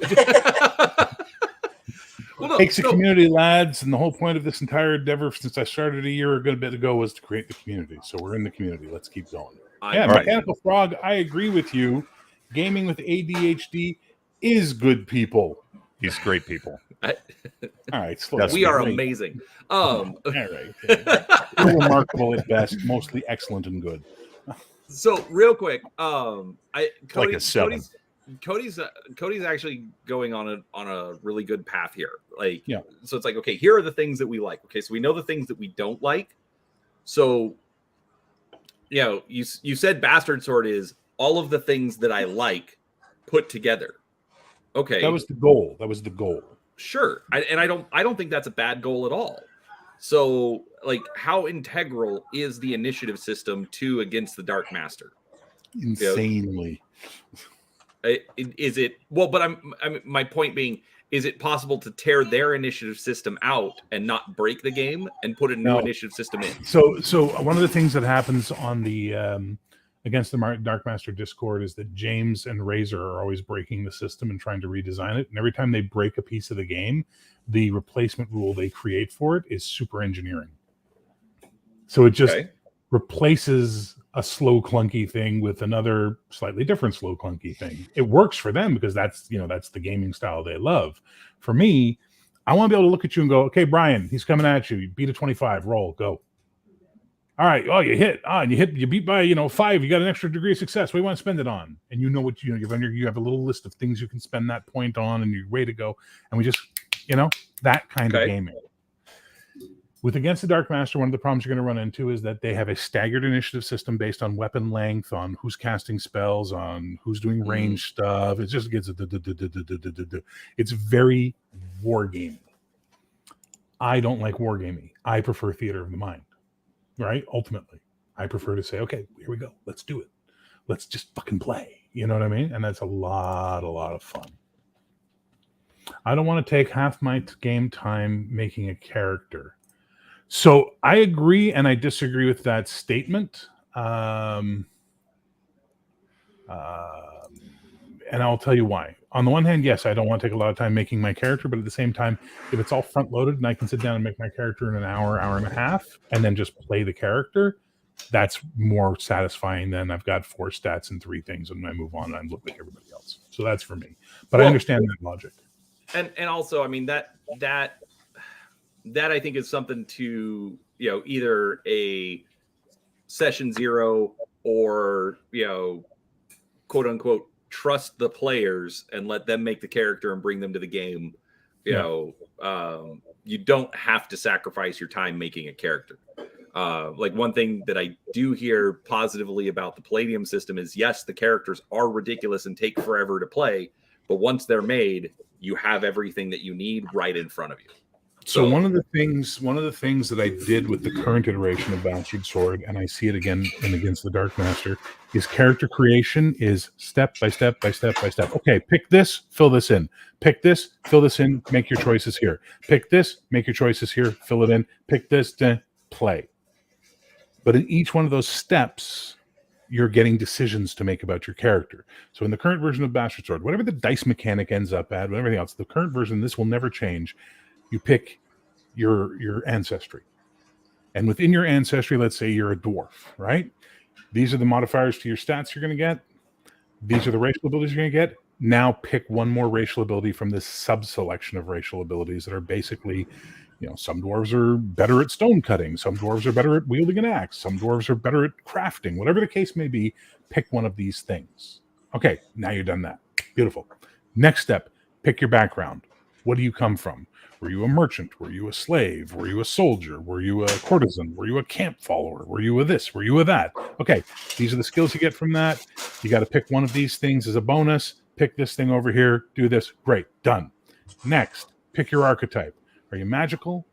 Well, no,
Takes a community, lads, and the whole point of this entire endeavor since I started a year ago was to create the community. So we're in the community. Let's keep going. Mechanical Frog, I agree with you. Gaming with ADHD is good people.
These great people.
All right,
we are amazing.
All right, remarkable at best, mostly excellent and good.
So real quick,
like a 7.
Cody's actually going on a really good path here. Like, yeah. So it's like, okay, here are the things that we like. Okay, so we know the things that we don't like. So, you know, you said Bastard Sword is all of the things that I like put together. Okay,
that was the goal.
Sure, I don't think that's a bad goal at all. So, like, how integral is the initiative system to Against the Dark Master?
Insanely.
Is it well? But I'm my point being, is it possible to tear their initiative system out and not break the game and put a new initiative system in?
So one of the things that happens on the Against the Dark Master Discord is that James and Razor are always breaking the system and trying to redesign it. And every time they break a piece of the game, the replacement rule they create for it is super engineering. So it just replaces a slow, clunky thing with another slightly different slow, clunky thing. It works for them because that's the gaming style they love. For me, I want to be able to look at you and go, okay, Brian, he's coming at you. You beat a 25, roll, go. All right. Oh, you hit. You beat by 5. You got an extra degree of success. What do you want to spend it on? And you know what you have a little list of things you can spend that point on, and you're ready to go. And we just that kind of gaming. With Against the Dark Master, one of the problems you're going to run into is that they have a staggered initiative system based on weapon length, on who's casting spells, on who's doing range stuff. It just gets it's very wargaming. I don't like wargaming. I prefer theater of the mind. Right? Ultimately, I prefer to say, okay, here we go. Let's do it. Let's just fucking play. You know what I mean? And that's a lot of fun. I don't want to take half my game time making a character. So I agree and I disagree with that statement. And I'll tell you why. On the one hand, yes, I don't want to take a lot of time making my character, but at the same time, if it's all front loaded and I can sit down and make my character in an hour and a half, and then just play the character, that's more satisfying than I've got 4 stats and 3 things and I move on and I look like everybody else. So that's for me. But I understand that logic.
And also, I mean, that I think is something to, either a session 0 or, quote unquote, trust the players and let them make the character and bring them to the game. You don't have to sacrifice your time making a character. Like one thing that I do hear positively about the Palladium system is, yes, the characters are ridiculous and take forever to play, but once they're made, you have everything that you need right in front of you.
So one of the things that I did with the current iteration of Bastard Sword, and I see it again in Against the Dark Master, is character creation is step by step by step by step. Okay, pick this, fill this in. Pick this, fill this in, make your choices here. Pick this, make your choices here, fill it in. Pick this, play. But in each one of those steps, you're getting decisions to make about your character. So in the current version of Bastard Sword, whatever the dice mechanic ends up at, everything else, the current version, this will never change. You pick your ancestry. And within your ancestry, let's say you're a dwarf, right? These are the modifiers to your stats you're going to get. These are the racial abilities you're going to get. Now pick one more racial ability from this sub-selection of racial abilities that are basically, some dwarves are better at stone cutting. Some dwarves are better at wielding an axe. Some dwarves are better at crafting. Whatever the case may be, pick one of these things. Okay, now you've done that. Beautiful. Next step, pick your background. What do you come from? Were you a merchant? Were you a slave? Were you a soldier? Were you a courtesan? Were you a camp follower? Were you a this? Were you a that? Okay, these are the skills you get from that. You got to pick one of these things as a bonus. Pick this thing over here. Do this. Great. Done. Next, pick your archetype. Are you magical?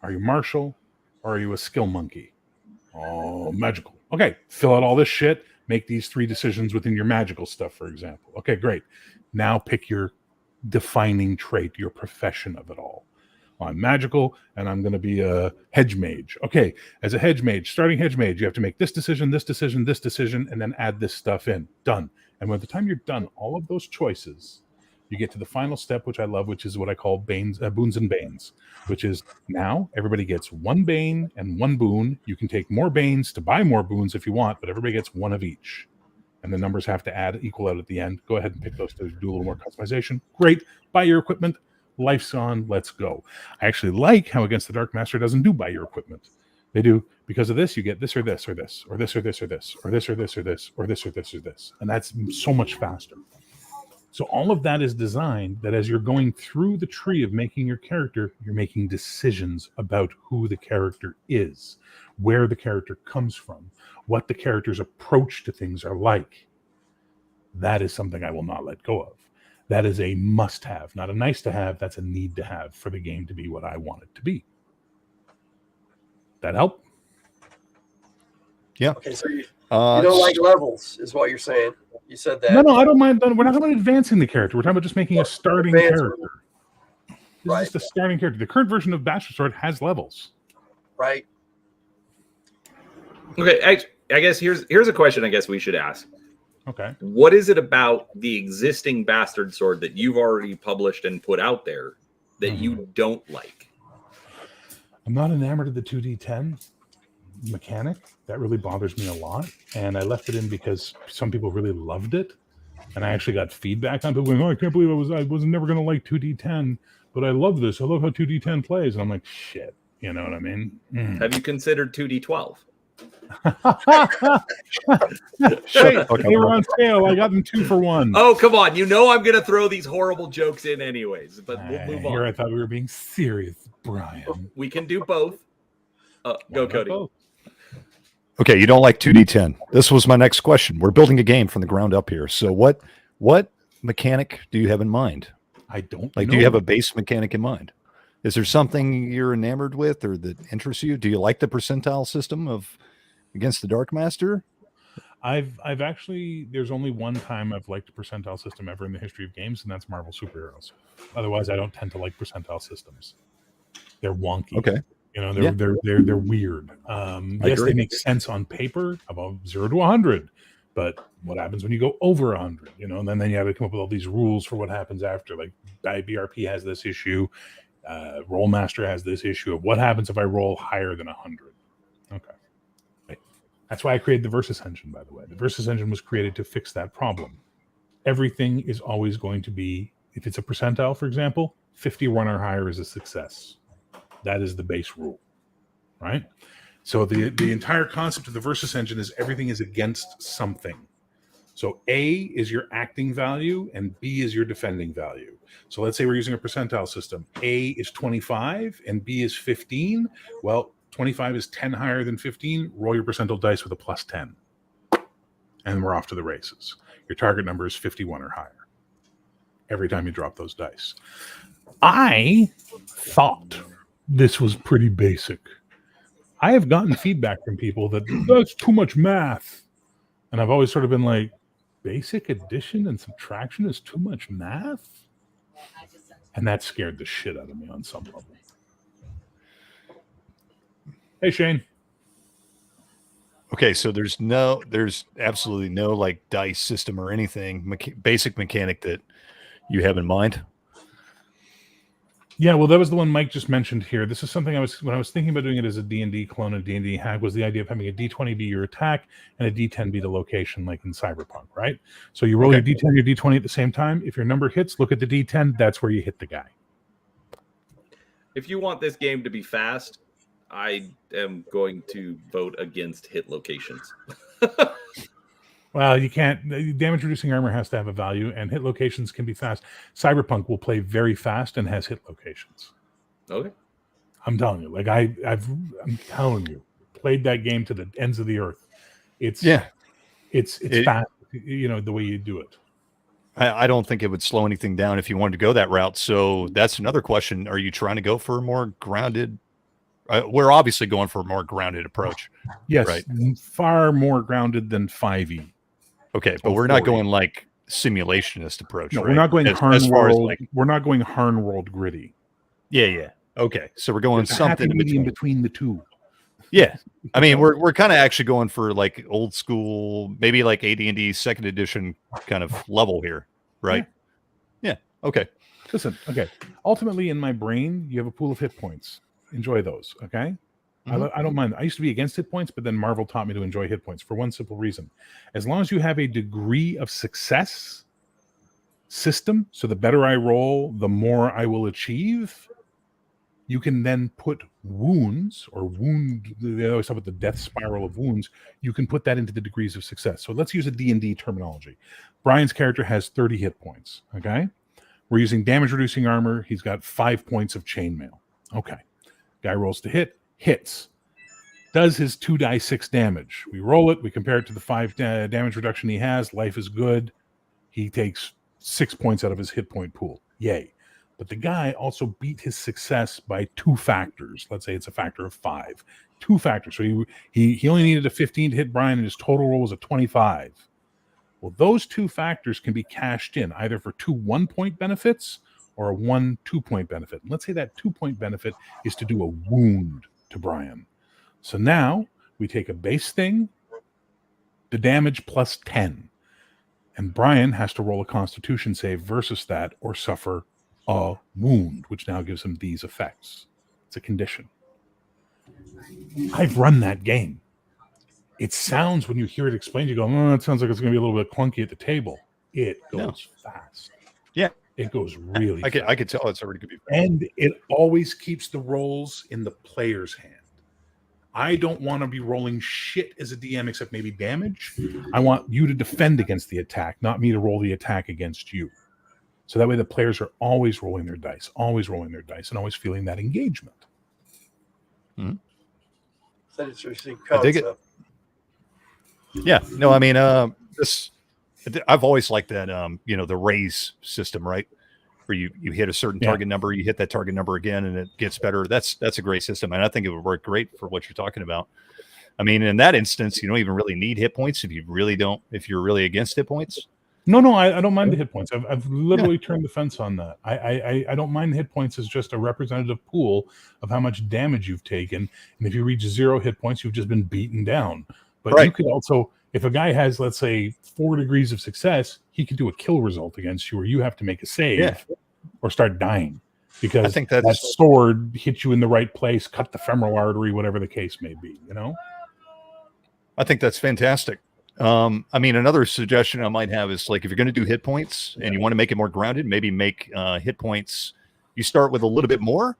Are you martial? Or are you a skill monkey? Oh, magical. Okay, fill out all this shit. Make these 3 decisions within your magical stuff, for example. Okay, great. Now pick your defining trait, your profession of it all. Well, I'm magical, and I'm going to be a hedge mage. Okay, as a hedge mage, starting hedge mage, you have to make this decision, this decision, this decision, and then add this stuff in. Done. And by the time you're done all of those choices, you get to the final step, which I love, which is what I call boons and banes, which is now everybody gets 1 bane and 1 boon. You can take more banes to buy more boons if you want, but everybody gets 1 of each. And the numbers have to equal out at the end. Go ahead and pick those to do a little more customization. Great. Buy your equipment. Life's on. Let's go. I actually like how Against the Dark Master doesn't do buy your equipment. They do, because of this, you get this or this or this, or this or this or this, or this or this or this, or this or this or this. And that's so much faster. So all of that is designed that as you're going through the tree of making your character, you're making decisions about who the character is, where the character comes from, what the character's approach to things are like. That is something I will not let go of. That is a must-have, not a nice-to-have. That's a need-to-have for the game to be what I want it to be. That help?
Yeah.
Okay, so you don't like levels, is what you're saying. You said that.
No, I don't mind. We're not talking about advancing the character. We're talking about just making a starting character. This is just a starting character. The current version of Bastard Sword has levels.
Right.
Okay, I guess here's a question I guess we should ask.
Okay.
What is it about the existing Bastard Sword that you've already published and put out there that you don't like?
I'm not enamored of the 2d10 mechanic. That really bothers me a lot. And I left it in because some people really loved it. And I actually got feedback on people going, oh, I can't believe I was never going to like 2d10, but I love this. I love how 2d10 plays. And I'm like, shit. You know what I mean?
Have you considered 2d12?
Shit, they were on sale. I got them 2 for 1.
Oh, come on. You know I'm going to throw these horrible jokes in anyways, but we'll move on.
Here I thought we were being serious, Brian.
We can do both. Go, Cody.
Both?
Okay, you don't like 2d10. This was my next question. We're building a game from the ground up here. So what mechanic do you have in mind?
I don't
know. Do you have a base mechanic in mind? Is there something you're enamored with or that interests you? Do you like the percentile system of Against the Dark Master?
I've actually, there's only one time I've liked a percentile system ever in the history of games, and that's Marvel superheroes. Otherwise, I don't tend to like percentile systems. They're wonky.
Okay.
You know, they're weird. Yes, they make sense on paper about 0 to 100, but what happens when you go over 100? You know, and then you have to come up with all these rules for what happens after. Like BRP has this issue, Rollmaster has this issue of what happens if I roll higher than 100. Okay. That's why I created the Versus engine, by the way. The Versus engine was created to fix that problem. Everything is always going to be, if it's a percentile, for example, 51 or higher is a success. That is the base rule, right? So the entire concept of the Versus engine is everything is against something. So A is your acting value and B is your defending value. So let's say we're using a percentile system. A is 25 and B is 15. Well, 25 is 10 higher than 15. Roll your percentile dice with a plus 10. And we're off to the races. Your target number is 51 or higher every time you drop those dice. I thought this was pretty basic. I have gotten feedback from people that that's too much math. And I've always sort of been like, basic addition and subtraction is too much math? And that scared the shit out of me on some level. Hey, Shane.
Okay, so there's absolutely no like dice system or anything, basic mechanic that you have in mind.
Yeah, well, that was the one Mike just mentioned here. This is something when I was thinking about doing it as a D&D clone and D&D hack, was the idea of having a D20 be your attack and a D10 be the location, like in Cyberpunk, right? So you roll your D10, your D20 at the same time. If your number hits, look at the D10. That's where you hit the guy.
If you want this game to be fast, I am going to vote against hit locations.
Well, you can't. Damage reducing armor has to have a value, and hit locations can be fast. Cyberpunk will play very fast and has hit locations.
Okay.
I'm telling you, like I'm telling you, played that game to the ends of the earth. It's fast. You know the way you do it.
I don't think it would slow anything down if you wanted to go that route. So that's another question. Are you trying to go for a more grounded? We're obviously going for a more grounded approach.
Yes,
right?
Far more grounded than 5e.
Okay, but we're not going like simulationist approach.
No,
right?
we're not going
as far as like
we're not going Harn World gritty.
Yeah. Okay, so we're going
There's a
something
happy medium between the two.
Yeah, I mean we're kind of actually going for like old school, maybe like AD&D second edition kind of level here, right? Yeah. Okay.
Listen. Okay. Ultimately, in my brain, you have a pool of hit points. Enjoy those. Okay. I don't mind. I used to be against hit points, but then Marvel taught me to enjoy hit points for one simple reason. As long as you have a degree of success system, so the better I roll, the more I will achieve, you can then put wounds or wound, they always talk about the death spiral of wounds, you can put that into the degrees of success. So let's use a D&D terminology. Brian's character has 30 hit points, okay? We're using damage reducing armor. He's got 5 points of chainmail. Okay. Guy rolls to hit. Hits, does his 2d6 damage. We roll it, we compare it to the 5 damage reduction he has. Life is good. He takes 6 points out of his hit point pool. Yay. But the guy also beat his success by 2 factors. Let's say it's a factor of 5. 2 factors. So he only needed a 15 to hit Brian, and his total roll was a 25. Well, those 2 factors can be cashed in either for 2 1-point benefits or a 1 2-point benefit. And let's say that 2-point benefit is to do a wound to Brian. So now we take a base thing, the damage plus 10. And Brian has to roll a constitution save versus that or suffer a wound, which now gives him these effects. It's a condition. I've run that game. It sounds, when you hear it explained, you go, oh, it sounds like it's going to be a little bit clunky at the table. It goes fast.
Yeah.
It goes really fast.
I could tell it's already going to be fast.
And it always keeps the rolls in the player's hand. I don't want to be rolling shit as a DM except maybe damage. I want you to defend against the attack, not me to roll the attack against you. So that way the players are always rolling their dice, and always feeling that engagement.
Mm-hmm. I dig it. Yeah. No, I mean, I've always liked that, the raise system, right? Where you hit a certain target number, you hit that target number again, and it gets better. That's a great system, and I think it would work great for what you're talking about. I mean, in that instance, you don't even really need hit points if you're really against hit points.
No, I don't mind the hit points. I've literally turned the fence on that. I don't mind hit points as just a representative pool of how much damage you've taken, and if you reach 0 hit points, you've just been beaten down. But you could also, if a guy has, let's say, 4 degrees of success, he could do a kill result against you, where you have to make a save or start dying because I think that sword hit you in the right place, cut the femoral artery, whatever the case may be.
I think that's fantastic. I mean, another suggestion I might have is, like, if you're going to do hit points and you want to make it more grounded, maybe make hit points. You start with a little bit more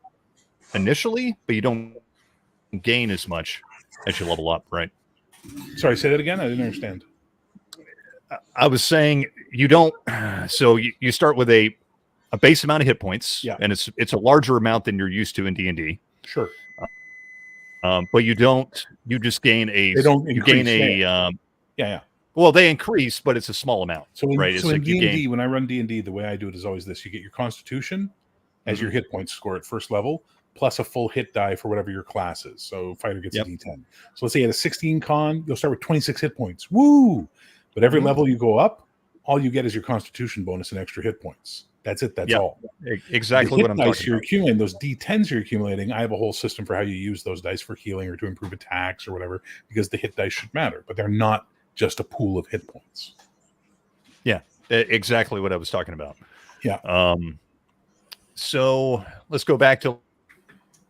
initially, but you don't gain as much as you level up, right?
Sorry, say that again. I didn't understand.
I was saying you don't. So you start with a base amount of hit points, and it's a larger amount than you're used to in D&D.
Sure.
But you don't. You just gain a.
They don't.
You gain a.
Yeah.
Well, they increase, but it's a small amount.
So in,
right?
So in D&D, when I run D&D, the way I do it is always this: you get your Constitution as your hit point score at first level, plus a full hit die for whatever your class is. So fighter gets a D10. So let's say at a 16 con, you'll start with 26 hit points. Woo! But every level you go up, all you get is your Constitution bonus and extra hit points. That's it. That's all.
Exactly what I'm talking
you're accumulating, those D10s you're accumulating. I have a whole system for how you use those dice for healing or to improve attacks or whatever, because the hit dice should matter, but they're not just a pool of hit points.
Yeah, exactly what I was talking about.
Yeah.
So let's go back to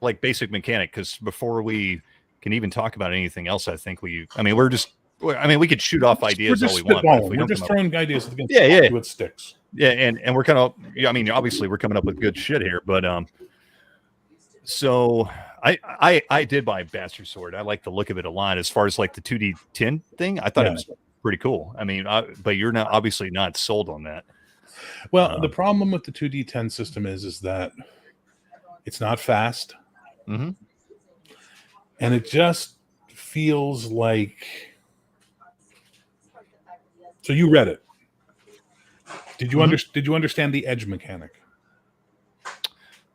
like basic mechanic, because before we can even talk about anything else, I think we could shoot off ideas all we want.
We're just throwing ideas against what sticks.
Yeah, and we're kind of, I mean, obviously we're coming up with good shit here, but so I did buy Bastard Sword. I like the look of it a lot. As far as like the 2D10 thing, I thought it was pretty cool. I mean, but you're not obviously not sold on that.
Well, the problem with the 2d10 system is that it's not fast,
Mm-hmm.
and it just feels like. So you read it. Did you Did you understand the edge mechanic?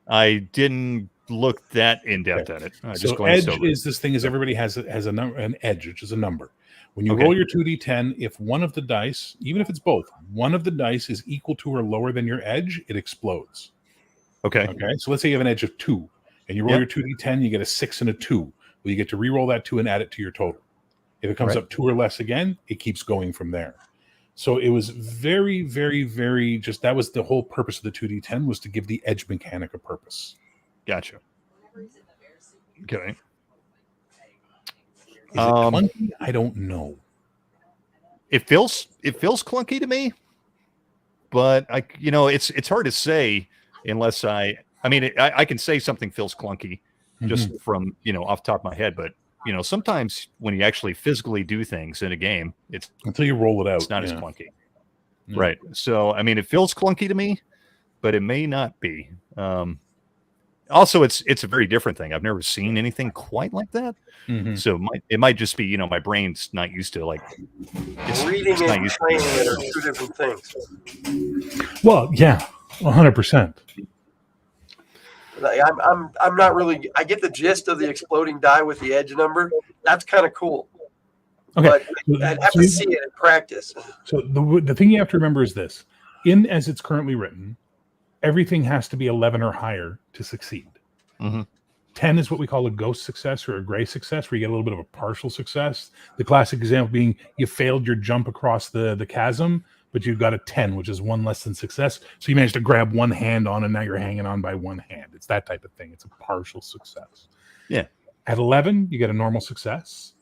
I didn't look that in depth at it. I just
So
glanced
edge
over
is this thing is everybody has a number, an edge, which is a number. When you
Okay.
roll your 2d10, if one of the dice, even if it's both, one of the dice is equal to or lower than your edge, it explodes.
Okay.
Okay. So let's say you have an edge of 2 and you roll your 2d10, you get a 6 and a 2. Well, you get to re-roll that 2 and add it to your total. If it comes up 2 or less again, it keeps going from there. So it was very, very, very just that was the whole purpose of the 2d10 was to give the edge mechanic a purpose.
Gotcha. Okay.
Is it clunky? I don't know.
It feels clunky to me, but it's hard to say unless I mean, I can say something feels clunky just from, off the top of my head, but sometimes when you actually physically do things in a game, it's
until you roll it out,
it's not as clunky. Right. So, I mean, it feels clunky to me, but it may not be. Also, it's a very different thing. I've never seen anything quite like that. So it might just be, my brain's not used to
reading and training are two different things.
Well, yeah, 100%.
I'm not really. I get the gist of the exploding die with the edge number. That's kind of cool.
Okay,
but I'd have to see it in practice.
So the thing you have to remember is this: as it's currently written, everything has to be 11 or higher to succeed. 10 is what we call a ghost success or a gray success, where you get a little bit of a partial success. The classic example being you failed your jump across the chasm, but you got a 10, which is one less than success. So you managed to grab one hand on, and now you're hanging on by one hand. It's that type of thing. It's a partial success.
Yeah.
At 11, you get a normal success.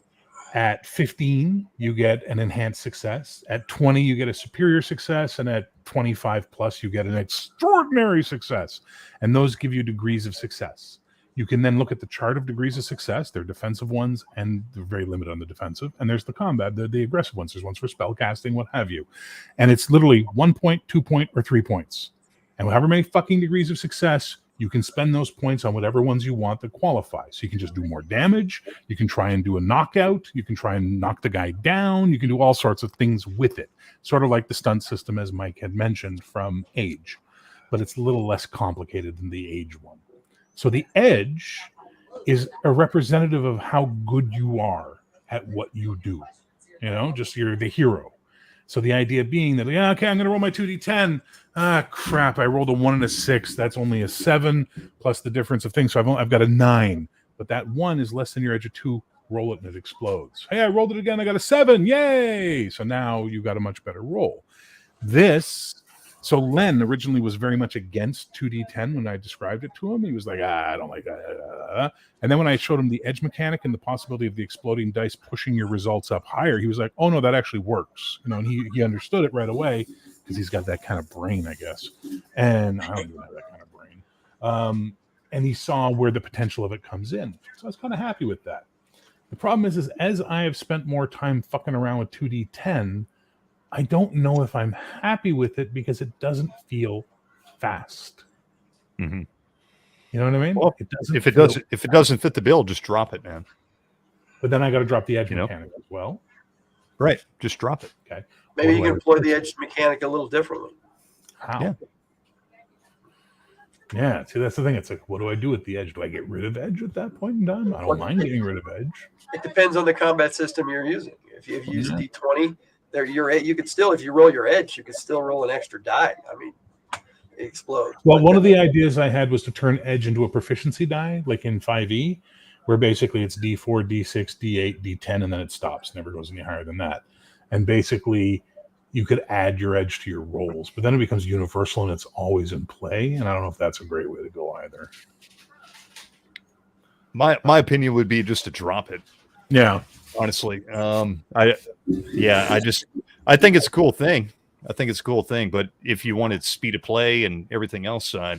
At 15, you get an enhanced success. At 20, you get a superior success. And at 25 plus, you get an extraordinary success. And those give you degrees of success. You can then look at the chart of degrees of success. There are defensive ones, and they're very limited on the defensive. And there's the combat, the aggressive ones. There's ones for spell casting, what have you. And it's literally 1 point, 2 point, or 3 points. And however many fucking degrees of success, you can spend those points on whatever ones you want that qualify. So you can just do more damage. You can try and do a knockout. You can try and knock the guy down. You can do all sorts of things with it. Sort of like the stunt system, as Mike had mentioned, from Age. But it's a little less complicated than the Age one. So the edge is a representative of how good you are at what you do. Just you're the hero. So the idea being that, okay, I'm going to roll my 2d10. Ah, crap, I rolled a 1 and a 6. That's only a 7 plus the difference of things. So I've got a 9. But that 1 is less than your edge of 2. Roll it and it explodes. Hey, I rolled it again. I got a 7. Yay! So now you've got a much better roll. So Len originally was very much against 2d10 when I described it to him. He was like, I don't like that. And then when I showed him the edge mechanic and the possibility of the exploding dice pushing your results up higher, he was like, oh, no, that actually works. And he understood it right away because he's got that kind of brain, I guess. And I don't even have that kind of brain. And he saw where the potential of it comes in. So I was kind of happy with that. The problem is as I have spent more time fucking around with 2d10, I don't know if I'm happy with it because it doesn't feel fast. You know what I mean?
Well, if it doesn't fit the bill, just drop it, man.
But then I got to drop the edge mechanic as well.
Right. Just drop it.
Okay.
Maybe you can employ the edge mechanic a little differently.
How? Yeah. See, that's the thing. It's like, what do I do with the edge? Do I get rid of edge at that point in time? I don't mind getting rid of edge.
It depends on the combat system you're using. If you use D20, you could still, if you roll your edge, you could still roll an extra die. I mean, it explodes.
Well, one of the ideas I had was to turn edge into a proficiency die, like in 5e, where basically it's D4, D6, D8, D10, and then it stops. Never goes any higher than that. And basically, you could add your edge to your rolls, but then it becomes universal and it's always in play. And I don't know if that's a great way to go either.
My opinion would be just to drop it.
Yeah.
Honestly, I think it's a cool thing. But if you wanted speed of play and everything else, I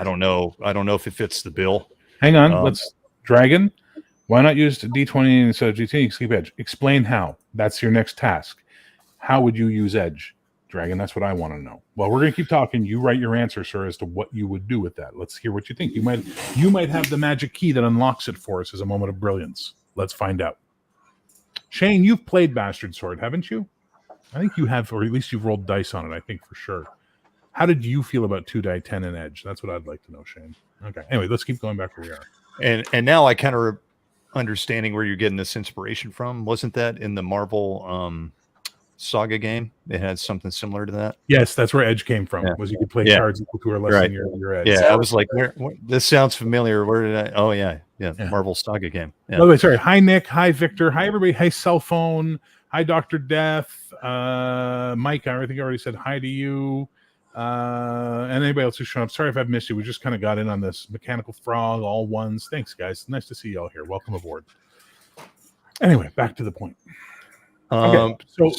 don't know. I don't know if it fits the bill.
Hang on. Let's Dragon. Why not use D20 instead of D10? Skip edge. Explain how. That's your next task. How would you use edge, Dragon? That's what I want to know. Well, we're going to keep talking. You write your answer, sir, as to what you would do with that. Let's hear what you think. You might have the magic key that unlocks it for us as a moment of brilliance. Let's find out. Shane, you've played Bastard Sword, haven't you? I think you have, or at least you've rolled dice on it, I think for sure. How did you feel about 2d10 and edge? That's what I'd like to know, Shane. Okay. Anyway, let's keep going back where we are.
And now I kind of understanding where you're getting this inspiration from. Wasn't that in the Marvel Saga game? It had something similar to that.
Yes, that's where edge came from.
Yeah.
Was you could play cards equal to or less than your edge.
Yeah, I was like, this sounds familiar. Where did I? Oh yeah. Marvel Saga game. Yeah.
By the way, sorry. Hi Nick. Hi Victor. Hi everybody. Hi Cell Phone. Hi Dr. Death. Mike. I think I already said hi to you. And anybody else who's shown up. Sorry if I've missed you. We just kind of got in on this mechanical frog, all ones. Thanks, guys. Nice to see you all here. Welcome aboard. Anyway, back to the point. Okay, so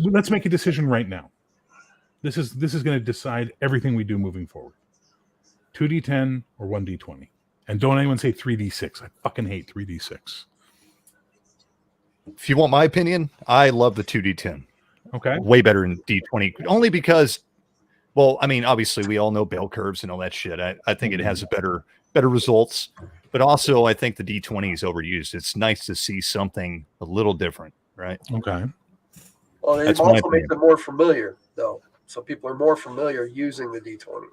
let's make a decision right now. This is going to decide everything we do moving forward. 2d10 or 1d20. And don't anyone say 3d6. I fucking hate 3d6.
If you want my opinion, I love the 2d10.
Okay.
Way better than d20. Only because, well, I mean, obviously we all know bell curves and all that shit. I think it has better results. But also I think the d20 is overused. It's nice to see something a little different. Right.
Okay.
Well, they also make them more familiar, though. So people are more familiar using the D20.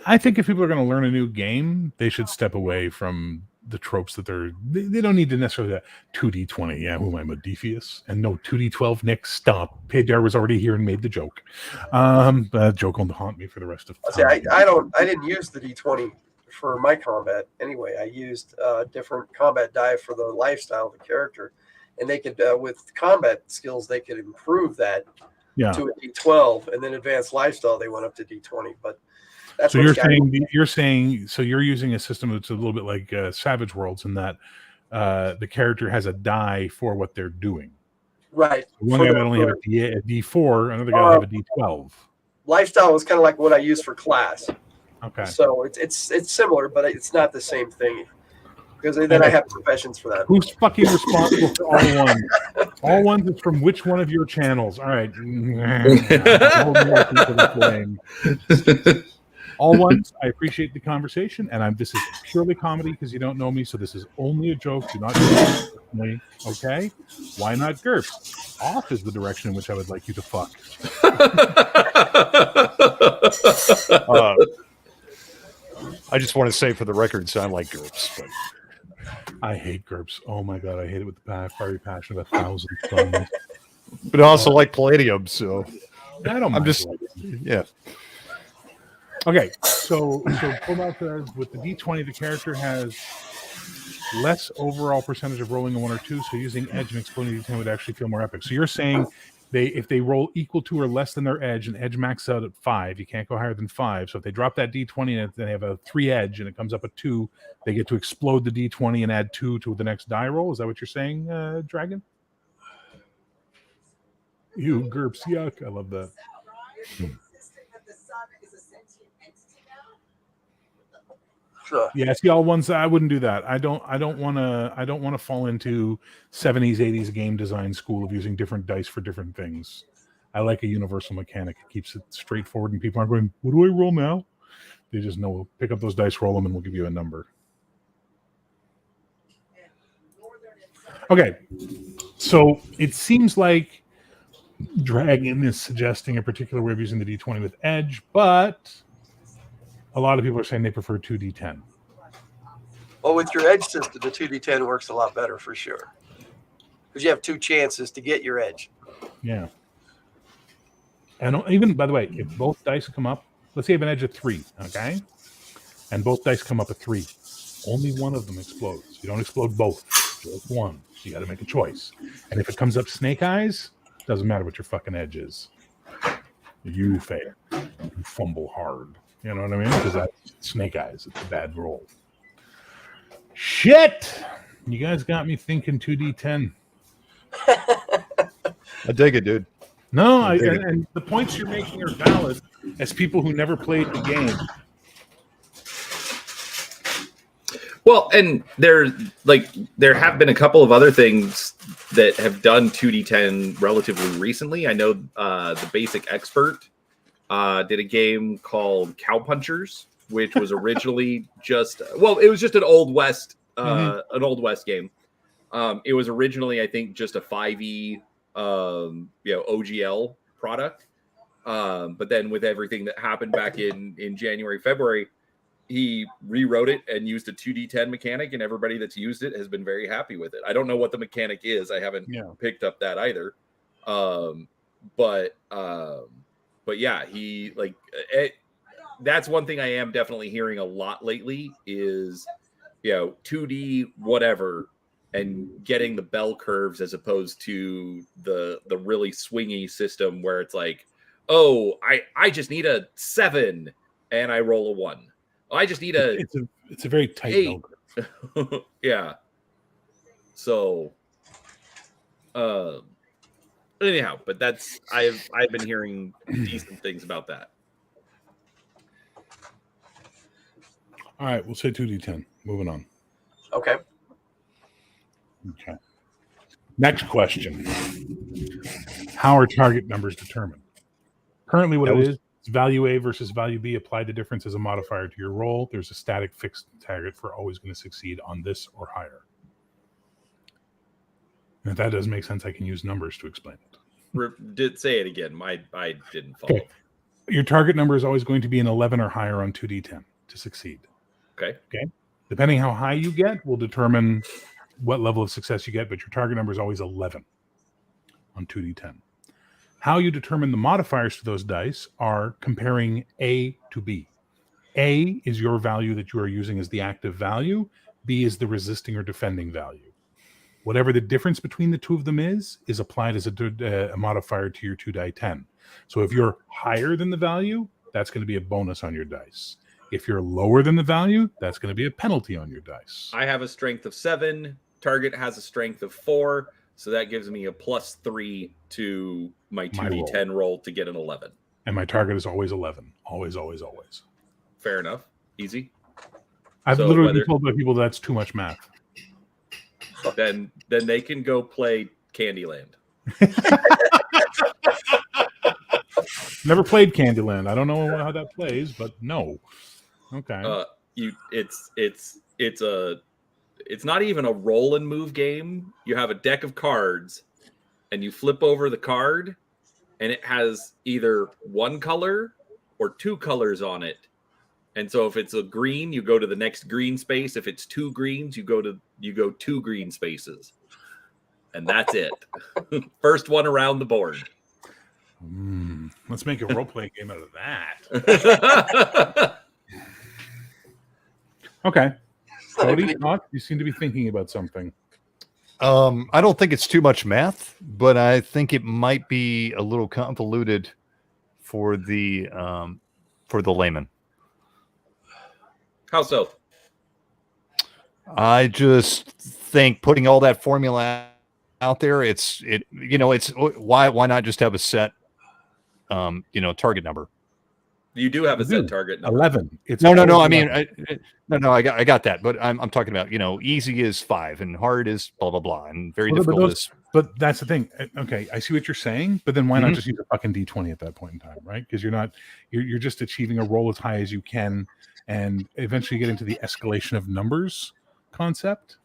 I think if people are going to learn a new game, they should step away from the tropes that they don't need to necessarily 2d20. Yeah, who am I, Modiphius? And no 2d12. Nick, stop. Pedar was already here and made the joke. That joke will haunt me for the rest of time.
I didn't use the D20 for my combat anyway. I used different combat die for the lifestyle of the character. And they could, with combat skills, they could improve that to a D12, and then advanced lifestyle, they went up to D20. But that's
so you're saying so you're using a system that's a little bit like Savage Worlds in that the character has a die for what they're doing.
Right.
So one guy might only have a D4, another guy will have a D12.
Lifestyle is kind of like what I use for class.
Okay.
So it's similar, but it's not the same thing. Because then I have professions for that.
Who's fucking responsible for all ones? All ones is from which one of your channels? All right. All ones, I appreciate the conversation, and this is purely comedy because you don't know me, so this is only a joke. Do not take me, okay? Why not GURPS? Off is the direction in which I would like you to fuck.
I just want to say for the record, so I like GURPS, but
I hate GURPS. Oh my god, I hate it with the fiery passion of 1,000 suns.
But I also like Palladium, so
I don't.
I'm just yeah.
Okay, so pull out with the D20, the character has less overall percentage of rolling a 1 or 2, so using edge and exploding D10 would actually feel more epic. So you're saying if they roll equal to or less than their edge, and edge maxes out at 5, you can't go higher than 5. So if they drop that D20 and they have a 3 edge and it comes up at 2, they get to explode the D20 and add 2 to the next die roll. Is that what you're saying, Dragon? You GURPS, yuck! I love that.
Sure.
Yeah, see, all ones. I wouldn't do that. I don't want to fall into 70s, 80s game design school of using different dice for different things. I like a universal mechanic. It keeps it straightforward, and people aren't going, "What do I roll now?" They just know, pick up those dice, roll them, and we'll give you a number. Okay, so it seems like Dragon is suggesting a particular way of using the D20 with edge, but a lot of people are saying they prefer 2d10.
Well, with your edge system, the 2d10 works a lot better for sure. Because you have 2 chances to get your edge.
Yeah. And even, by the way, if both dice come up, let's say you have an edge of 3, okay? And both dice come up at 3. Only one of them explodes. You don't explode both. Just one. You got to make a choice. And if it comes up snake eyes, doesn't matter what your fucking edge is. You fail. You fumble hard. You know what I mean? Because that's snake eyes. It's a bad roll. Shit! You guys got me thinking 2d10.
I dig it, dude.
No, and the points you're making are valid as people who never played the game.
Well, and there have been a couple of other things that have done 2D10 relatively recently. I know the Basic Expert did a game called Cow Punchers, which was originally it was just an Old West game. It was originally, I think, just a 5e OGL product. But then with everything that happened back in January, February, he rewrote it and used a 2D10 mechanic, and everybody that's used it has been very happy with it. I don't know what the mechanic is. I haven't picked up that either. But yeah, that's one thing I am definitely hearing a lot lately is, 2D whatever and getting the bell curves as opposed to the really swingy system where it's like, oh, I just need a 7 and I roll a 1. I just need
it's a very tight
8.
bell curve.
Yeah. So anyhow, but that's I've been hearing decent things about that.
All right, we'll say 2D10. Moving on.
Okay.
Okay. Next question. How are target numbers determined? Currently, what it is value A versus value B. Apply the difference as a modifier to your roll. There's a static fixed target for always going to succeed on this or higher. And if that doesn't make sense, I can use numbers to explain it.
Did say it again. I didn't follow.
Okay. Your target number is always going to be an 11 or higher on 2D10 to succeed.
Okay.
Depending how high you get will determine what level of success you get, but your target number is always 11 on 2D10. How you determine the modifiers to those dice are comparing A to B. A is your value that you are using as the active value. B is the resisting or defending value. Whatever the difference between the two of them is applied as a modifier to your 2d10. So if you're higher than the value, that's going to be a bonus on your dice. If you're lower than the value, that's going to be a penalty on your dice.
I have a strength of 7. Target has a strength of 4. So that gives me a +3 to my 2d10 roll to get an 11.
And my target is always 11. Always, always, always.
Fair enough. Easy.
I've literally been told by people that's too much math.
Then they can go play Candyland.
Never played Candyland. I don't know how that plays, but no. Okay.
It's not even a roll and move game. You have a deck of cards and you flip over the card and it has either one color or 2 colors on it. And so if it's a green, you go to the next green space. If it's 2 greens, you go 2 green spaces. And that's it. First one around the board.
Let's make a role-playing game out of that. Okay. Cody, you seem to be thinking about something.
I don't think it's too much math, but I think it might be a little convoluted for the layman.
How so?
I just think putting all that formula out there, it's why not just have a set target number.
You do have a set target number.
11.
It's no. I mean, I got that, but I'm talking about easy is 5 and hard is blah blah blah, and very difficult is.
But that's the thing. Okay, I see what you're saying, but then why not just use a fucking D20 at that point in time, right? Because you're just achieving a roll as high as you can, and eventually getting to the escalation of numbers concept.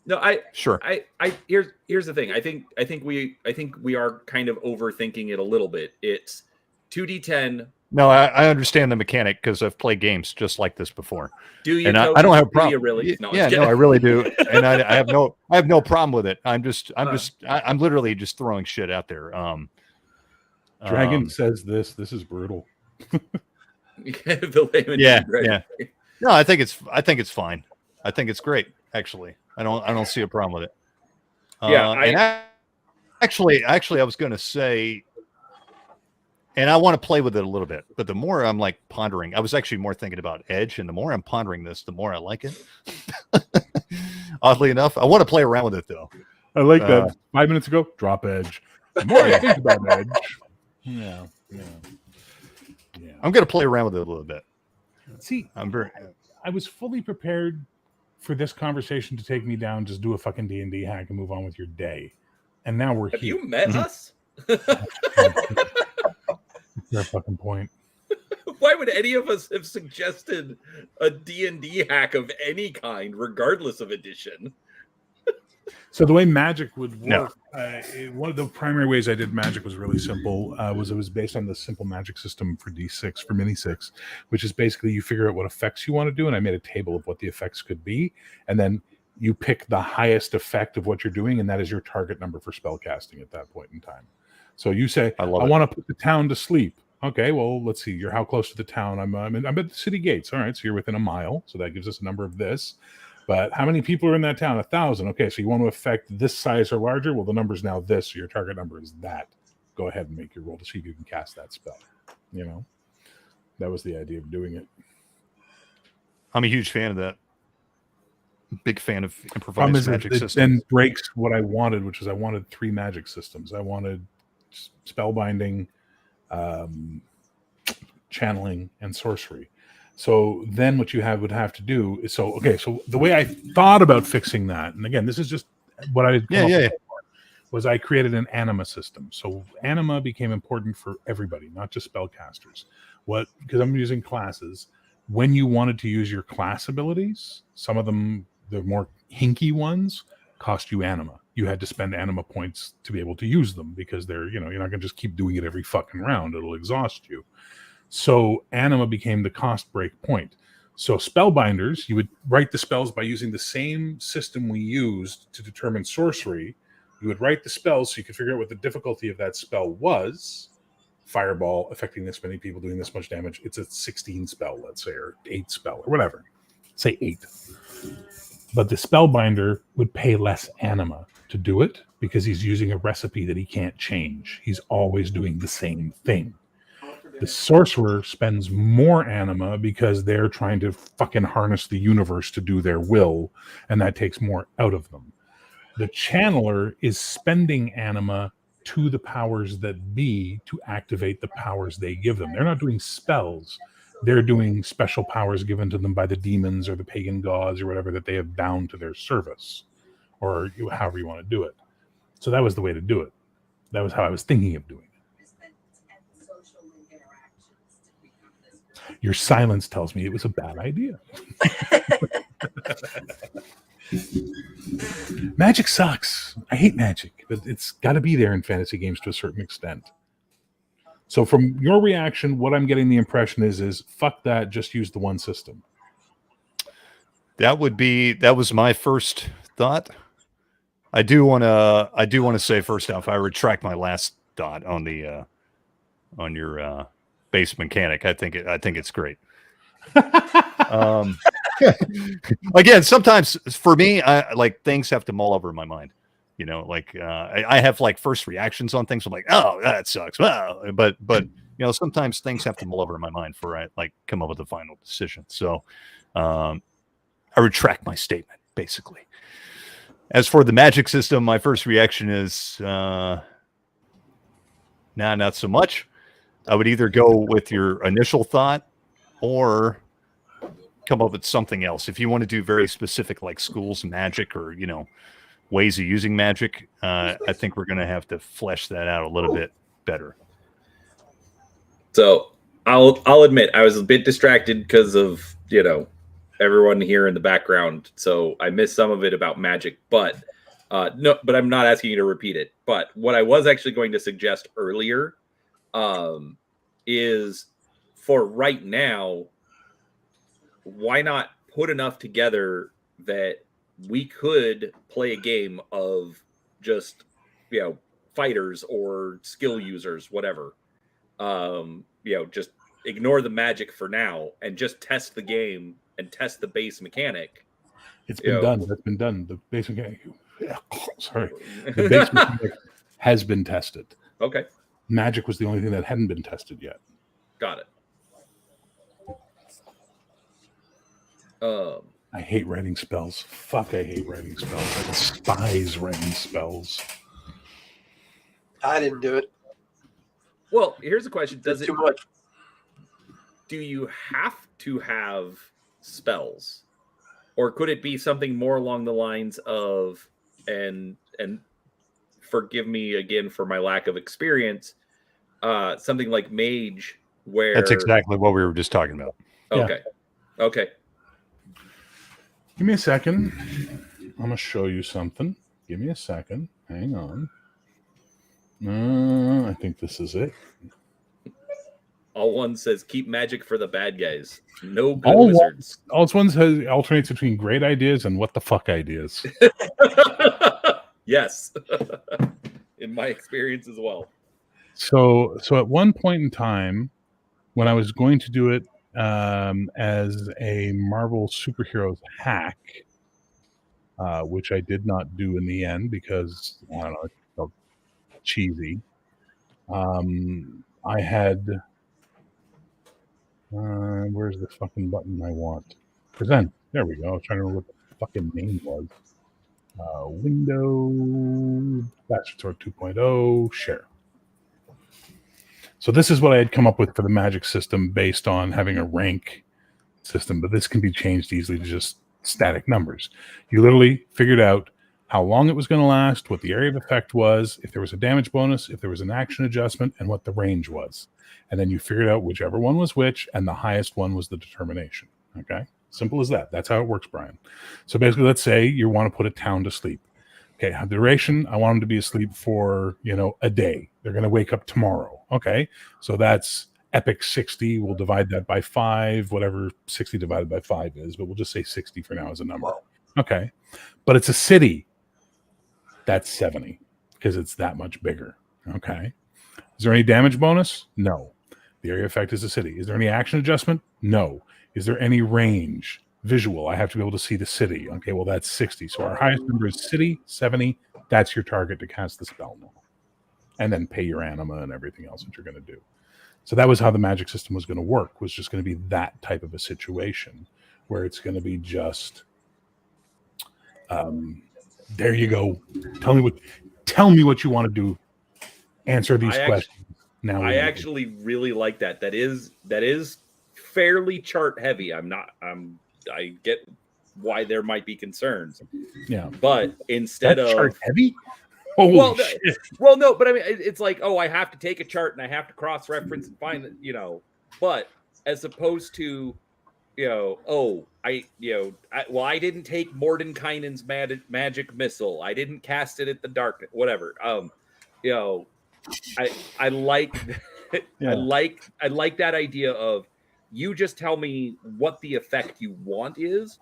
No, here's the thing. I think we are kind of overthinking it a little bit. It's 2d10.
No, I understand the mechanic because I've played games just like this before.
Do you?
And I don't have a problem.
Really? No,
yeah, no, I really do, and I have no problem with it. I'm literally just throwing shit out there.
Dragon says this is brutal.
The layman.
Yeah. No, I think it's fine. I think it's great. Actually, I don't see a problem with it. Actually, I was going to say. And I want to play with it a little bit, but the more I'm like pondering, I was actually more thinking about edge, and the more I'm pondering this, the more I like it. Oddly enough, I want to play around with it though.
I like that. 5 minutes ago, drop edge. The more I think about edge, yeah.
I'm gonna play around with it a little bit.
See,
I'm very.
I was fully prepared for this conversation to take me down. Just do a fucking D&D hack and move on with your day. And now we're
Have
here.
you met us?
Your fucking point.
Why would any of us have suggested a D&D hack of any kind, regardless of edition?
So the way magic would
No.
work, one of the primary ways I did magic was really simple. Was it was based on the simple magic system for D6 for Mini 6, which is basically you figure out what effects you want to do, and I made a table of what the effects could be, and then you pick the highest effect of what you're doing, and that is your target number for spell casting at that point in time. So you say, I want to put the town to sleep. Okay, well, let's see. You're how close to the town? I'm at the city gates. All right, so you're within a mile. So that gives us a number of this. But how many people are in that town? 1,000. Okay, so you want to affect this size or larger? Well, the number's now this. So your target number is that. Go ahead and make your roll to see if you can cast that spell. You know, that was the idea of doing it.
I'm a huge fan of that. Big fan of improvised magic systems.
Then breaks what I wanted, which is I wanted 3 magic systems. I wanted spellbinding, channeling, and sorcery. So then what you would have to do is so the way I thought about fixing that, and again, this is just what I did was I created an anima system. So anima became important for everybody, not just spellcasters. Because I'm using classes, when you wanted to use your class abilities, some of them, the more hinky ones, cost you anima. You had to spend anima points to be able to use them because they're, you're not going to just keep doing it every fucking round. It'll exhaust you. So anima became the cost break point. So spellbinders, you would write the spells by using the same system we used to determine sorcery. You would write the spells so you could figure out what the difficulty of that spell was. Fireball affecting this many people, doing this much damage. It's a 16 spell, let's say, or 8 spell, or whatever. Say 8. But the spellbinder would pay less anima to do it because he's using a recipe that he can't change. He's always doing the same thing. The sorcerer spends more anima because they're trying to fucking harness the universe to do their will, and that takes more out of them. The channeler is spending anima to the powers that be to activate the powers they give them. They're not doing spells. They're doing special powers given to them by the demons or the pagan gods or whatever that they have bound to their service, or however you want to do it. So that was the way to do it. That was how I was thinking of doing it. Your silence tells me it was a bad idea. Magic sucks. I hate magic, but it's got to be there in fantasy games to a certain extent. So from your reaction, what I'm getting the impression is fuck that, just use the one system.
That was my first thought. I do want to say first off, I retract my last thought on the on your base mechanic. I think it's great. Again, sometimes for me, I like things have to mull over in my mind. I have like first reactions on things. I'm like, oh, that sucks. Well, but sometimes things have to mull over in my mind before I like come up with a final decision. So I retract my statement, basically. As for the magic system, my first reaction is nah, not so much. I would either go with your initial thought or come up with something else. If you want to do very specific, like schools magic or, ways of using magic, I think we're going to have to flesh that out a little bit better.
So I'll admit I was a bit distracted because of, everyone here in the background. So I missed some of it about magic, but but I'm not asking you to repeat it. But what I was actually going to suggest earlier is for right now, why not put enough together that we could play a game of just, fighters or skill users, whatever. Just ignore the magic for now and just test the game and test the base mechanic.
It's been done. That's been done. The base mechanic. Sorry. The base mechanic has been tested.
Okay.
Magic was the only thing that hadn't been tested yet.
Got it.
I hate writing spells. Fuck, I hate writing spells. I despise writing spells.
I didn't do it.
Well, here's a question.
Too much.
Do you have to have spells, or could it be something more along the lines of and forgive me again for my lack of experience, something like mage, where
That's exactly what we were just talking about.
okay, okay.
Give me a second. I'm gonna show you something. Give me a second. Hang on. I think this is it.
All one says keep magic for the bad guys. No good
All
wizards.
All one has alternates between great ideas and what the fuck ideas.
Yes. In my experience as well.
So at one point in time, when I was going to do it as a Marvel superheroes hack, which I did not do in the end because I don't know, it felt cheesy. I had where's the fucking button I want? Present. There we go. I was trying to remember what the fucking name was. Window Bastard Sword 2.0 share. So this is what I had come up with for the magic system based on having a rank system, but this can be changed easily to just static numbers. You literally figured out how long it was going to last, what the area of effect was, if there was a damage bonus, if there was an action adjustment, and what the range was. And then you figured out whichever one was which, and the highest one was the determination. Okay? Simple as that. That's how it works, Brian. So basically, let's say you want to put a town to sleep. Okay, duration, I want them to be asleep for, a day. They're going to wake up tomorrow. Okay, so that's epic 60. We'll divide that by 5, whatever 60 divided by 5 is, but we'll just say 60 for now as a number. Okay, but it's a city. That's 70 because it's that much bigger. Okay, is there any damage bonus? No. The area effect is a city. Is there any action adjustment? No. Is there any range? Visual, I have to be able to see the city. Okay, well, that's 60. So our highest number is city, 70. That's your target to cast the spell now. And then pay your anima and everything else that you're going to do. So that was how the magic system was going to work, was just going to be that type of a situation where it's going to be just, there you go. Tell me what you want to do. Answer these questions. Now
I actually really like that. That is fairly chart heavy. I get why there might be concerns.
Yeah.
But instead
That's
of
chart heavy? Holy shit.
No, but I mean, it's like, I have to take a chart and I have to cross-reference and find that, but as opposed to, I didn't take Mordenkainen's magic missile. I didn't cast it at the dark, whatever. I like, I like that idea of, you just tell me what the effect you want is.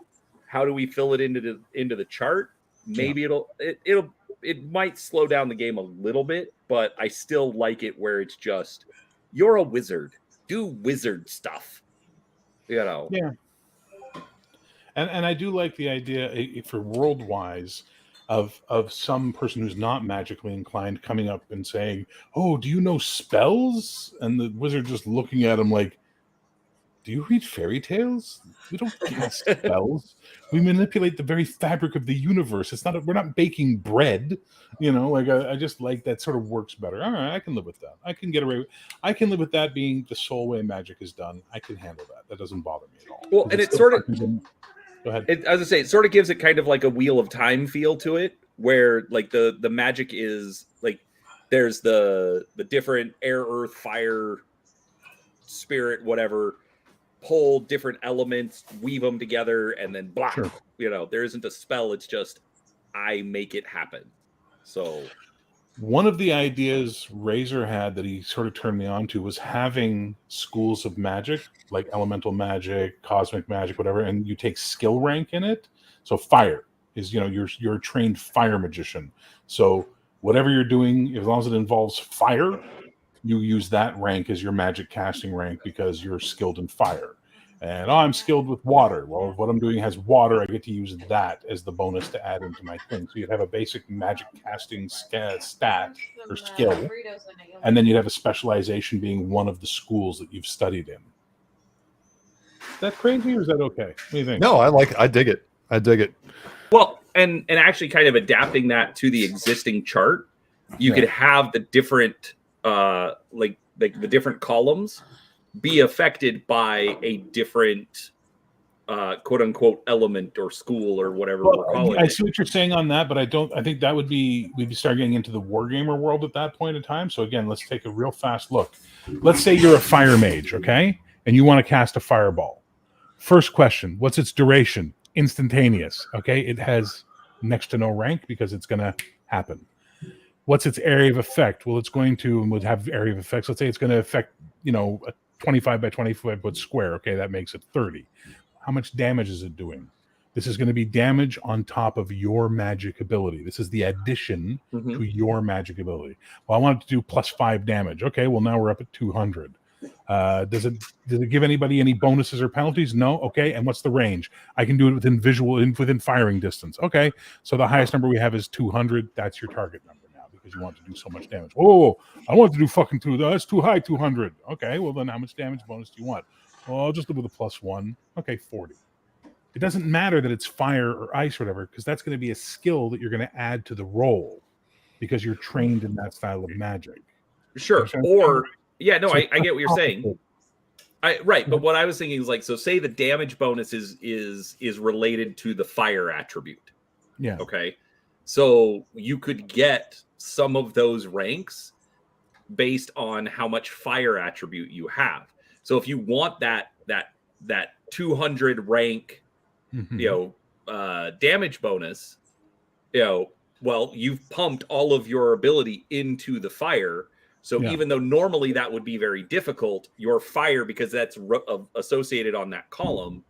How do we fill it into the chart? Maybe it might slow down the game a little bit, but I still like it where it's just, you're a wizard. Do wizard stuff.
Yeah. And I do like the idea for world-wise of some person who's not magically inclined coming up and saying, "Oh, do you know spells?" And the wizard just looking at him like, "Do you read fairy tales? We don't cast spells. We manipulate the very fabric of the universe. We're not baking bread, I just like that sort of works better. All right, I can live with that. I can live with that being the sole way magic is done. I can handle that. That doesn't bother me at all.
Well, and it sort of,
go ahead.
As I say, it sort of gives it kind of like a Wheel of Time feel to it, where like the magic is like, there's the different air, earth, fire, spirit, whatever, pull different elements, weave them together, and then blah. Sure. There isn't a spell. It's just, I make it happen. So
one of the ideas Razor had that he sort of turned me on to was having schools of magic, like elemental magic, cosmic magic, whatever, and you take skill rank in it. So fire is, you're a trained fire magician. So whatever you're doing, as long as it involves fire, you use that rank as your magic casting rank because you're skilled in fire. And I'm skilled with water. Well, if what I'm doing has water, I get to use that as the bonus to add into my thing. So you'd have a basic magic casting stat or skill, and then you'd have a specialization being one of the schools that you've studied in. Is that crazy or is that okay? What do you think?
No, I dig it.
Well, and actually kind of adapting that to the existing chart, you could have the different like the different columns be affected by a different quote unquote element or school or whatever we're calling
I
it.
see what you're saying on that, but I think that would be, we'd start getting into the wargamer world at that point in time. So again, let's take a real fast look. Let's say you're a fire mage, okay? And you want to cast a fireball. First question, what's its duration? Instantaneous, okay? It has next to no rank because it's going to happen. What's its area of effect? Well, it's going to, and would have area of effects. Let's say it's going to affect, a 25 by 25 foot square. Okay, that makes it 30. How much damage is it doing? This is going to be damage on top of your magic ability. This is the addition to your magic ability. Well, I want it to do +5 damage. Okay, well, now we're up at 200. Does it give anybody any bonuses or penalties? No. Okay, and what's the range? I can do it within firing distance. Okay, so the highest number we have is 200. That's your target number now because you want to do so much damage. Oh, I want to do fucking 2. That's too high, 200. Okay, well then how much damage bonus do you want? Well, I'll just live with a +1. Okay, 40. It doesn't matter that it's fire or ice or whatever, because that's going to be a skill that you're going to add to the roll because you're trained in that style of magic.
Sure. Or, yeah, no, I get what you're saying. Right. But what I was thinking is like, so say the damage bonus is related to the fire attribute.
Yeah.
Okay. So you could get some of those ranks based on how much fire attribute you have. So if you want that 200 rank, damage bonus, well, you've pumped all of your ability into the fire. So even though normally that would be very difficult, your fire, because that's associated on that column,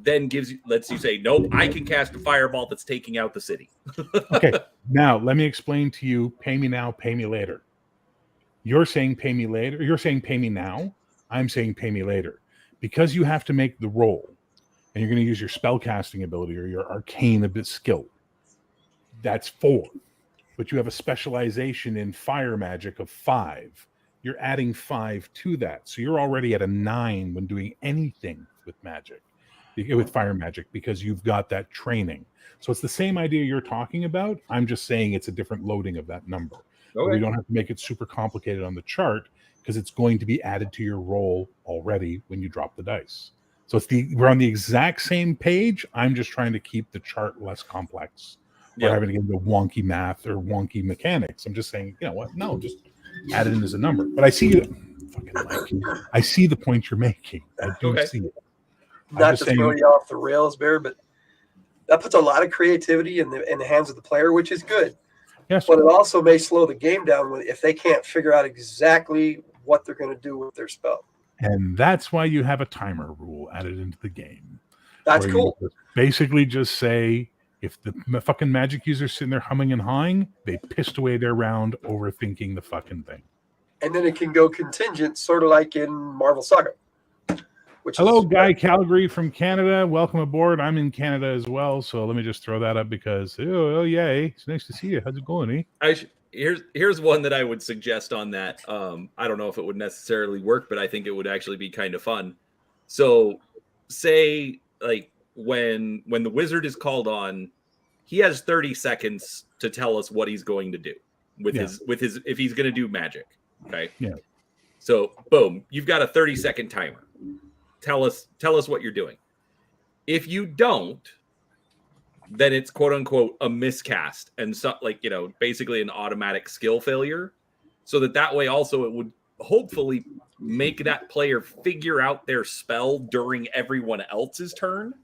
then lets you say, nope, I can cast a fireball that's taking out the city.
Okay, now let me explain to you, pay me now, pay me later. You're saying pay me later. You're saying pay me now. I'm saying pay me later. Because you have to make the roll, and you're going to use your spellcasting ability or your arcane skill. That's 4. But you have a specialization in fire magic of 5. You're adding 5 to that. So you're already at a 9 when doing anything with magic, with fire magic, because you've got that training. So it's the same idea you're talking about. I'm just saying it's a different loading of that number. Okay. We don't have to make it super complicated on the chart because it's going to be added to your roll already when you drop the dice. So we're on the exact same page. I'm just trying to keep the chart less complex. Or having to get into wonky math or wonky mechanics. I'm just saying, you know what? No, just add it in as a number. But I see I see the point you're making. I do see it.
Not to throw you off the rails, Bear, but that puts a lot of creativity in the hands of the player, which is good.
Yes.
But it also may slow the game down if they can't figure out exactly what they're going to do with their spell.
And that's why you have a timer rule added into the game.
That's cool.
Basically just say, if the fucking magic user's sitting there humming and hawing, they pissed away their round overthinking the fucking thing.
And then it can go contingent, sort of like in Marvel Saga.
Hello, Guy Calgary from Canada. Welcome aboard. I'm in Canada as well, so let me just throw that up because, oh yay. It's nice to see you. How's it going,
Here's one that I would suggest on that. I don't know if it would necessarily work, but I think it would actually be kind of fun. So say, like, when the wizard is called on, he has 30 seconds to tell us what he's going to do with his if he's going to do magic. Okay.
Yeah.
So boom, you've got a 30-second timer. Tell us what you're doing. If you don't, then it's quote unquote a miscast and so, like, basically an automatic skill failure. So that way also it would hopefully make that player figure out their spell during everyone else's turn.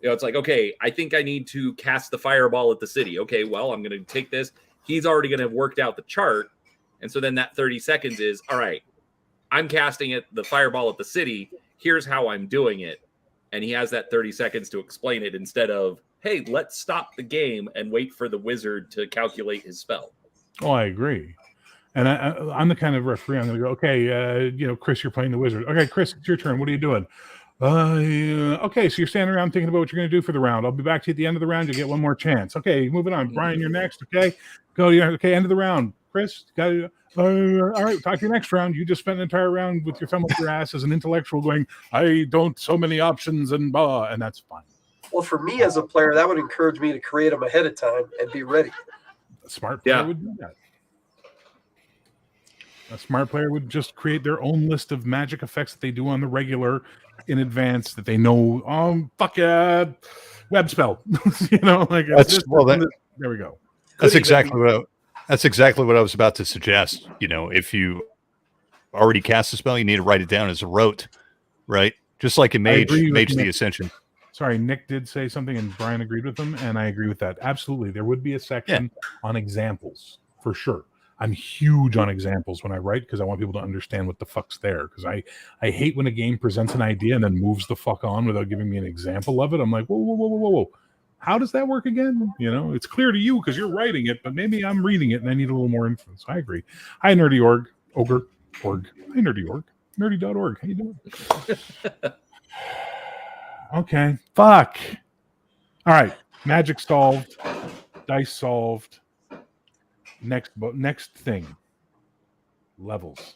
It's like, okay, I think I need to cast the fireball at the city. Okay, well, I'm going to take this. He's already going to have worked out the chart. And so then that 30 seconds is, all right, I'm casting the fireball at the city. Here's how I'm doing it. And he has that 30 seconds to explain it instead of, hey, let's stop the game and wait for the wizard to calculate his spell.
Oh, I agree. And I'm the kind of referee. I'm going to go, okay, Chris, you're playing the wizard. Okay, Chris, it's your turn. What are you doing? Okay, so you're standing around thinking about what you're going to do for the round. I'll be back to you at the end of the round. You'll get one more chance. Okay, moving on. Brian, you're next. Okay, go. Okay, end of the round. Chris, got it. All right, talk to you next round. You just spent an entire round with your thumb up your ass as an intellectual going, I don't, so many options and blah, and that's fine.
Well, for me as a player, that would encourage me to create them ahead of time and be ready.
A smart player would do that. A smart player would just create their own list of magic effects that they do on the regular in advance that they know. Fuck yeah, web spell. You know, like it's
That's
this,
well.
this, there we go.
That's
even
exactly that's exactly what I was about to suggest. You know, if you already cast a spell, you need to write it down as a rote, right? Just like in Mage,
agree with
Mage the
Nick.
Ascension.
Sorry, Nick did say something, and Brian agreed with him, and I agree with that. Absolutely, there would be a section on examples for sure. I'm huge on examples when I write because I want people to understand what the fuck's there. Because I hate when a game presents an idea and then moves the fuck on without giving me an example of it. I'm like, whoa. How does that work again? You know, it's clear to you because you're writing it, but maybe I'm reading it and I need a little more influence. I agree. Hi, Nerdy Org. Ogre. Org. Hi, Nerdy Org. Nerdy.org. How you doing? Okay. Fuck. All right. Magic solved. Dice solved. Next thing. Levels.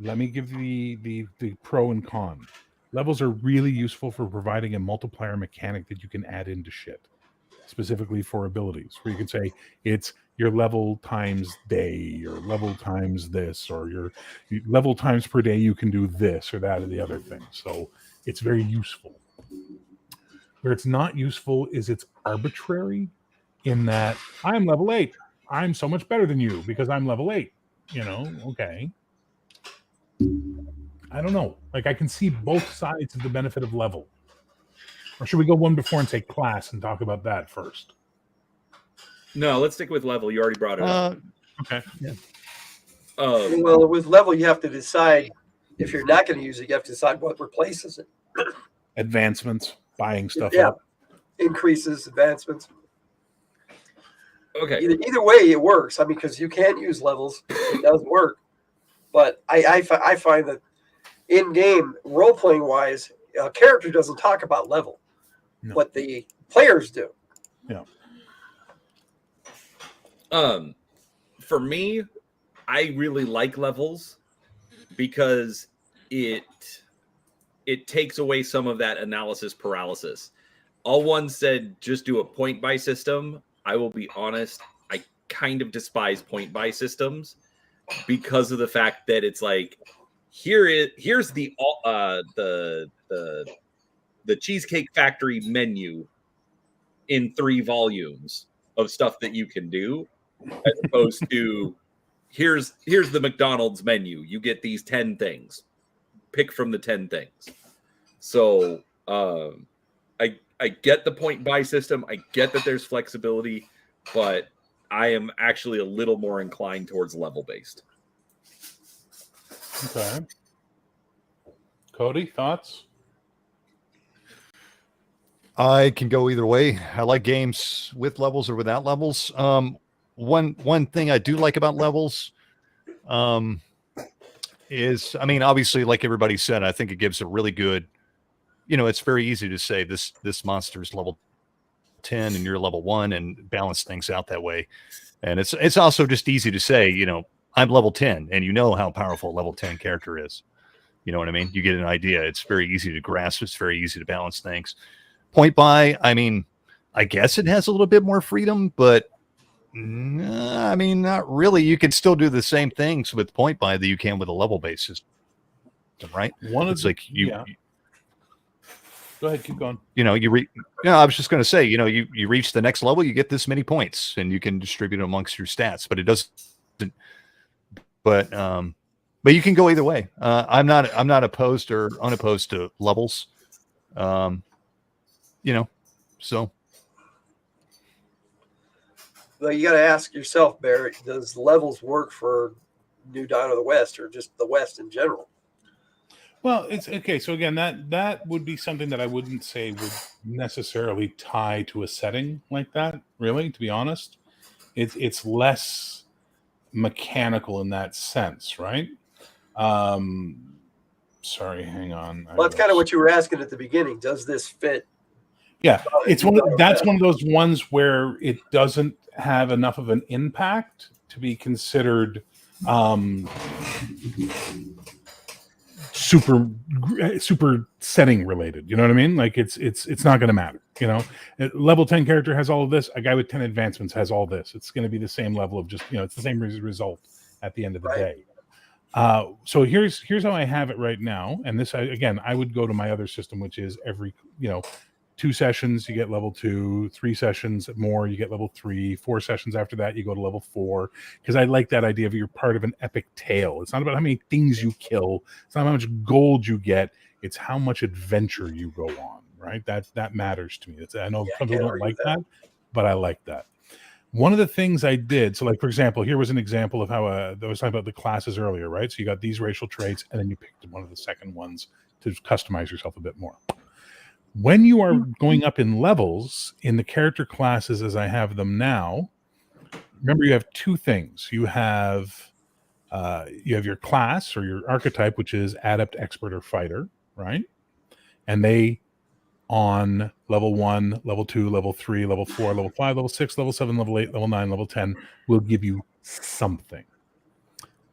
Let me give the pro and con. Levels are really useful for providing a multiplier mechanic that you can add into shit, specifically for abilities, where you can say it's your level times day, your level times this, or your level times per day you can do this or that or the other thing. So it's very useful. Where it's not useful is it's arbitrary in that I'm level 8. I'm so much better than you because I'm level 8. You know, okay. I don't know. Like, I can see both sides of the benefit of level. Or should we go one before and say class and talk about that first?
No, let's stick with level. You already brought it up.
Okay. Yeah.
Well, with level, you have to decide if you're not going to use it. You have to decide what replaces it.
Advancements, buying stuff
Yeah.
up.
Increases, advancements.
Okay.
Either way, it works. I mean, because you can use levels, it does work. But I find that in game, role playing wise, a character doesn't talk about level, but the players do.
Yeah.
For me, I really like levels because it takes away some of that analysis paralysis. All one said, just do a point buy system. I will be honest, I kind of despise point buy systems because of the fact that it's like, here's the Cheesecake Factory menu in 3 volumes of stuff that you can do, as opposed to here's the McDonald's menu. You get these 10 things. Pick from the 10 things. So I get the point buy system. I get that there's flexibility, but I am actually a little more inclined towards level based.
Okay. Cody, thoughts?
I can go either way. I like games with levels or without levels. One thing I do like about levels is, I mean, obviously, like everybody said, I think it gives a really good, you know, it's very easy to say this monster is level 10 and you're level 1 and balance things out that way. And it's also just easy to say, you know, I'm level 10 and you know how powerful a level 10 character is. You know what I mean? You get an idea. It's very easy to grasp. It's very easy to balance things. Point buy, I mean, I guess it has a little bit more freedom, but I mean, not really. You can still do the same things with point buy that you can with a level based system, right?
Go ahead, keep going.
You know, I was just going to say, you know, you reach the next level, you get this many points, and you can distribute it amongst your stats. But it doesn't. But you can go either way. I'm not opposed or unopposed to levels. You know, so.
Well, you got to ask yourself, Barrett, does levels work for New Dawn of the West or just the West in general?
Well, it's okay. So again, that would be something that I wouldn't say would necessarily tie to a setting like that. Really, to be honest, it's less mechanical in that sense, right? Sorry, hang on.
Well, that's kind of what you were asking at the beginning. Does this fit?
Yeah, it's that's one of those ones where it doesn't have enough of an impact to be considered super setting related. You know what I mean? Like it's not going to matter. You know, level 10 character has all of this. A guy with 10 advancements has all this. It's going to be the same level of just, you know, it's the same result at the end of the day. So here's how I have it right now. And this, I would go to my other system, which is every, 2 sessions, you get level 2, 3 sessions more, you get level 3, 4 sessions after that, you go to level 4. Because I like that idea of you're part of an epic tale. It's not about how many things you kill. It's not how much gold you get. It's how much adventure you go on, right? That matters to me. I know some people don't like that, but I like that. One of the things I did, so like, for example, here was an example of how I was talking about the classes earlier, right? So you got these racial traits, and then you picked one of the second ones to customize yourself a bit more. When you are going up in levels in the character classes as I have them now, remember you have 2 things. You have your class or your archetype, which is adept, expert, or fighter, right? And they on level 1, level 2, level 3, level 4, level 5, level 6, level 7, level 8, level 9, level 10 will give you something.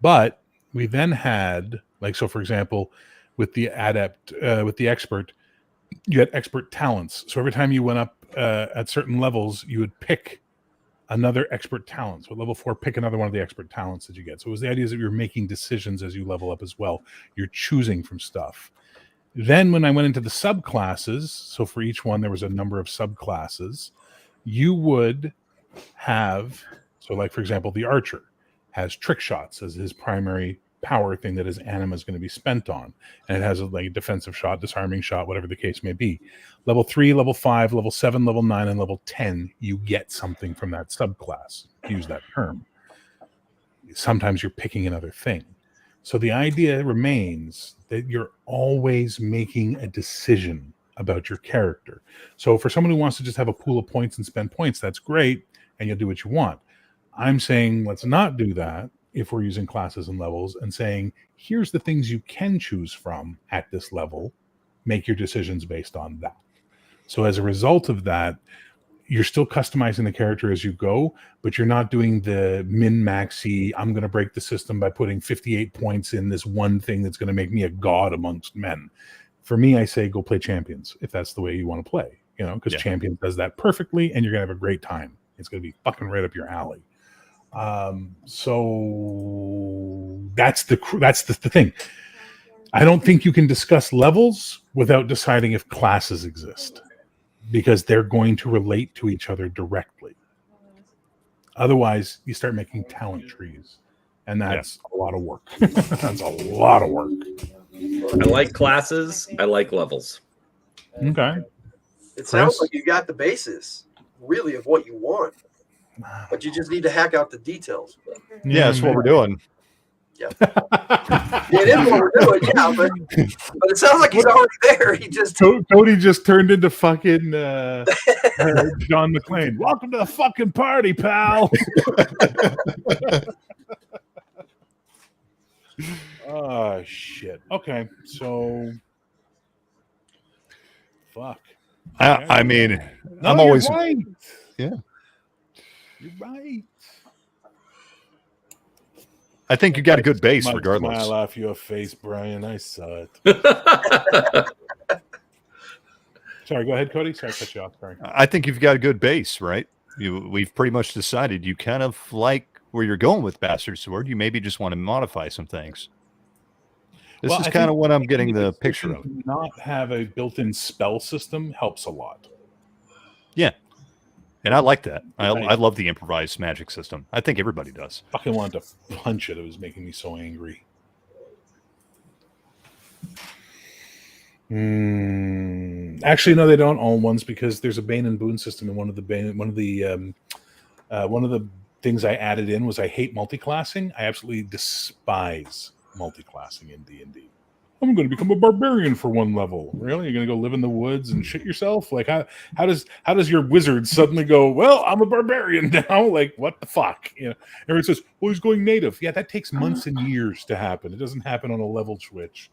But we then had, like, so for example, with the adept, with the expert, you had expert talents. So every time you went up at certain levels, you would pick another expert talent. So at level 4, pick another one of the expert talents that you get. So it was the idea that you're making decisions as you level up as well. You're choosing from stuff. Then when I went into the subclasses, so for each one, there was a number of subclasses, you would have, so like, for example, the archer has trick shots as his primary power thing that his anima is going to be spent on, and it has a defensive shot, disarming shot, whatever the case may be. Level 3, level 5, level 7, level 9, and level 10, you get something from that subclass. Use that term. Sometimes you're picking another thing. So the idea remains that you're always making a decision about your character. So for someone who wants to just have a pool of points and spend points, that's great, and you'll do what you want. I'm saying let's not do that if we're using classes and levels, and saying, here's the things you can choose from at this level. Make your decisions based on that. So as a result of that, you're still customizing the character as you go, but you're not doing the min-maxy, I'm going to break the system by putting 58 points in this one thing that's going to make me a god amongst men. For me, I say go play Champions, if that's the way you want to play, because Champions does that perfectly, and you're going to have a great time. It's going to be fucking right up your alley. So that's the thing. I don't think you can discuss levels without deciding if classes exist, because they're going to relate to each other directly. Otherwise, you start making talent trees, and that's a lot of work. That's a lot of work.
I like classes. I like levels.
Okay.
It sounds like you got the basis, really, of what you want, but you just need to hack out the details.
Yeah, that's what we're doing.
Yeah, it is what we're doing. Yeah, but it sounds like he's already there. He just
Cody just turned into fucking John McClane. Welcome to the fucking party, pal. Oh shit. Okay, so fuck.
I mean,
No,
I'm always
you're right.
Yeah.
You're right.
I think you got a good base, regardless.
Smile off your face, Brian. I saw it. Sorry, go ahead, Cody. Sorry, I cut you off. Sorry.
I think you've got a good base, right? We've pretty much decided you kind of like where you're going with Bastard Sword. You maybe just want to modify some things. This is kind of what I'm getting the picture of.
Not have a built-in spell system helps a lot.
Yeah. And I like that. I love the improvised magic system. I think everybody does.
I fucking wanted to punch it. It was making me so angry. Actually, no, they don't all ones, because there's a Bane and Boon system, and one of the things I added in was I hate multiclassing. I absolutely despise multiclassing in D&D. I'm going to become a barbarian for one level. Really? You're going to go live in the woods and shit yourself? Like, how does your wizard suddenly go, well, I'm a barbarian now? Like, what the fuck? Everyone says, well, he's going native. Yeah, that takes months and years to happen. It doesn't happen on a level switch.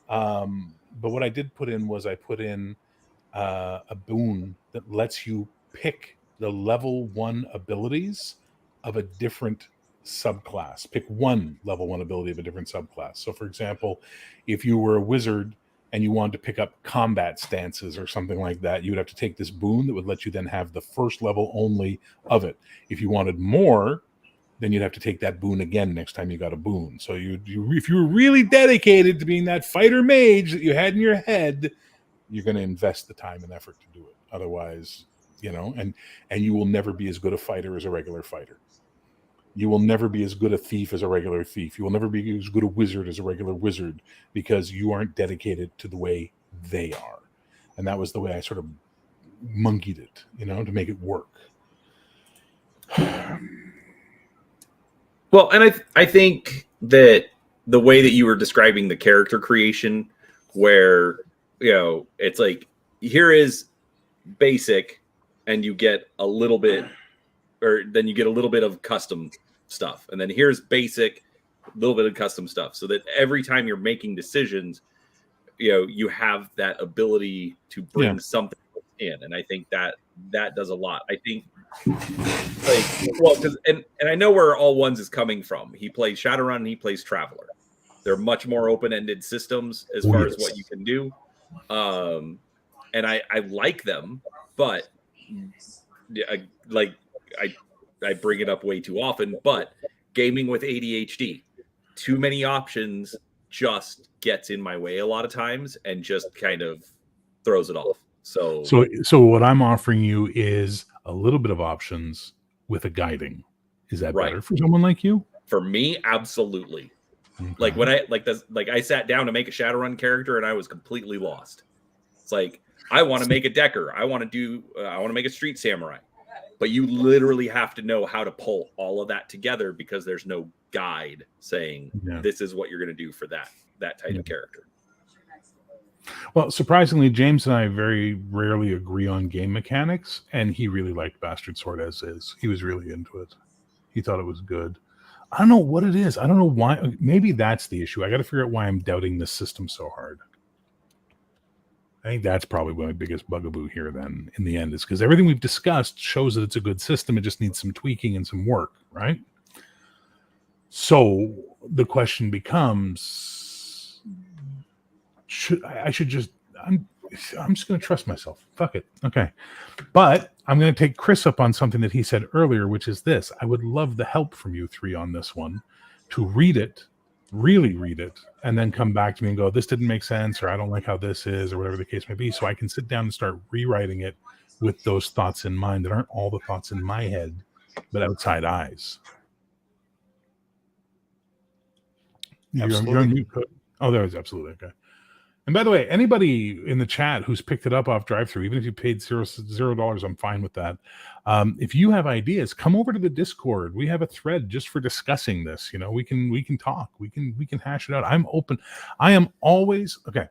But what I did put in was I put in a boon that lets you pick the level 1 abilities of a different subclass. Pick one level 1 ability of a different subclass. So for example, if you were a wizard and you wanted to pick up combat stances or something like that, you would have to take this boon that would let you then have the first level only of it. If you wanted more, then you'd have to take that boon again next time you got a boon. So if you were really dedicated to being that fighter mage that you had in your head, you're going to invest the time and effort to do it. Otherwise, and you will never be as good a fighter as a regular fighter. You will never be as good a thief as a regular thief. You will never be as good a wizard as a regular wizard, because you aren't dedicated to the way they are. And that was the way I sort of monkeyed it, to make it work.
Well, and I think that the way that you were describing the character creation, where, it's like, here is basic, and you get a little bit, or then you get a little bit of custom stuff. And then here's basic, a little bit of custom stuff. So that every time you're making decisions, you have that ability to bring something in. And I think that does a lot. I think, because and I know where All Ones is coming from. He plays Shadowrun and he plays Traveler. They're much more open-ended systems as far as what you can do. And I like them, but I bring it up way too often, but gaming with ADHD, too many options just gets in my way a lot of times and just kind of throws it off. So
what I'm offering you is a little bit of options with a guiding. Is that better for someone like you?
For me, absolutely. Okay. Like when I sat down to make a Shadowrun character and I was completely lost. It's like, I want to make a Decker. I want to make a Street Samurai. But you literally have to know how to pull all of that together, because there's no guide saying this is what you're going to do for that type of character.
Well, surprisingly, James and I very rarely agree on game mechanics, and he really liked Bastard Sword as is. He was really into it. He thought it was good. I don't know what it is. I don't know why. Maybe that's the issue. I got to figure out why I'm doubting this system so hard. I think that's probably my biggest bugaboo here then in the end, is because everything we've discussed shows that it's a good system. It just needs some tweaking and some work, right? So the question becomes, I'm just going to trust myself. Fuck it. Okay. But I'm going to take Chris up on something that he said earlier, which is this. I would love the help from you three on this one, to read it, really read it, and then come back to me and go, this didn't make sense, or I don't like how this is, or whatever the case may be, so I can sit down and start rewriting it with those thoughts in mind that aren't all the thoughts in my head, but outside eyes. You're on mute. Oh, there is, absolutely. Okay. And by the way, anybody in the chat who's picked it up off drive-thru, even if you paid $0, I'm fine with that. If you have ideas, come over to the Discord. We have a thread just for discussing this. We can talk. We can hash it out. I'm open. I am always open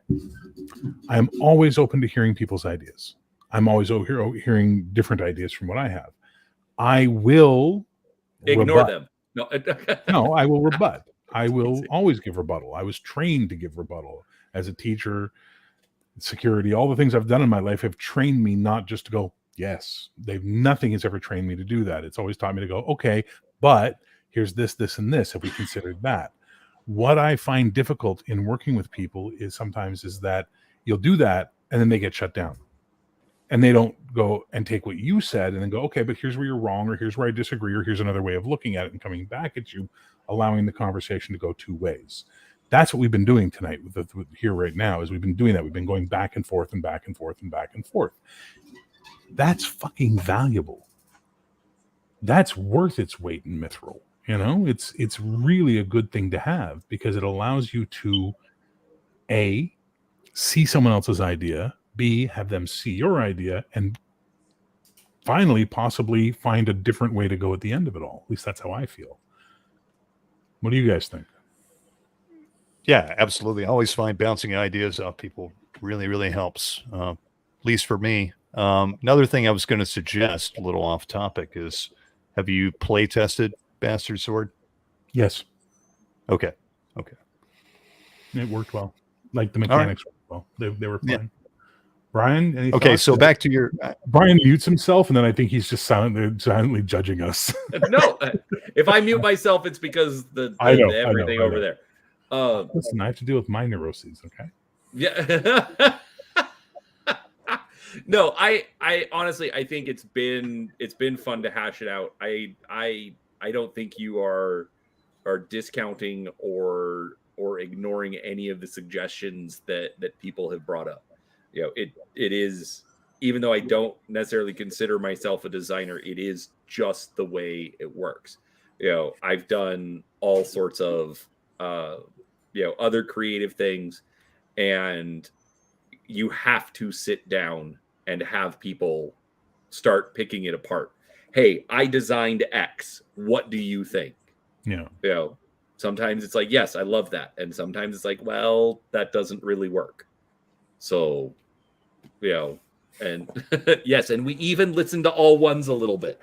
to hearing people's ideas. I'm always hearing different ideas from what I have. I will
ignore them. No,
no, I will rebut. I will always give rebuttal. I was trained to give rebuttal. As a teacher, security, all the things I've done in my life have trained me not just to go, yes. Nothing has ever trained me to do that. It's always taught me to go, okay, but here's this, this, and this. Have we considered that? What I find difficult in working with people is that you'll do that and then they get shut down. And they don't go and take what you said and then go, okay, but here's where you're wrong, or here's where I disagree, or here's another way of looking at it and coming back at you, allowing the conversation to go two ways. That's what we've been doing tonight with here right now, is we've been doing that. We've been going back and forth and back and forth and back and forth. That's fucking valuable. That's worth its weight in mithril. It's really a good thing to have, because it allows you to A, see someone else's idea, B, have them see your idea, and finally possibly find a different way to go at the end of it all. At least that's how I feel. What do you guys think?
Yeah, absolutely. I always find bouncing ideas off people really, really helps, at least for me. Another thing I was going to suggest, a little off topic, is, have you play tested Bastard Sword?
Yes.
Okay.
It worked well. Like the mechanics worked well. They were fine. Yeah. Brian, any
okay,
thoughts?
So back to your...
Brian mutes himself, and then I think he's just silently judging us.
No, if I mute myself, it's because everything over there.
Listen, I have to deal with my neuroses, okay?
Yeah. No, I honestly, I think it's been fun to hash it out. I I don't think you are discounting or ignoring any of the suggestions that people have brought up. It is, even though I don't necessarily consider myself a designer, it is just the way it works. I've done all sorts of other creative things, and you have to sit down and have people start picking it apart. Hey, I designed X. What do you think? Sometimes it's like, yes, I love that. And sometimes it's like, well, that doesn't really work. So, and yes, and we even listen to all ones a little bit.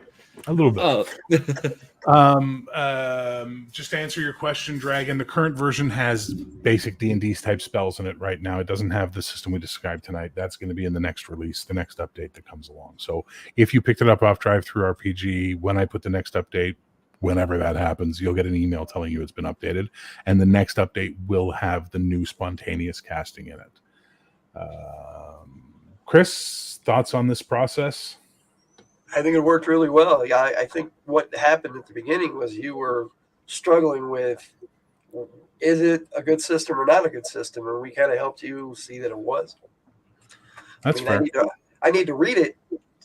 Just to answer your question, Dragon, the current version has basic D&D type spells in it right now. It doesn't have the system we described tonight. That's going to be in the next release, the next update that comes along. So if you picked it up off Drive-Thru RPG, when I put the next update, whenever that happens, you'll get an email telling you it's been updated, and the next update will have the new spontaneous casting in it. Chris, thoughts on this process?
I think it worked really well. Yeah, I think what happened at the beginning was you were struggling with, is it a good system or not a good system? And we kind of helped you see that it was.
That's fair.
I need to read it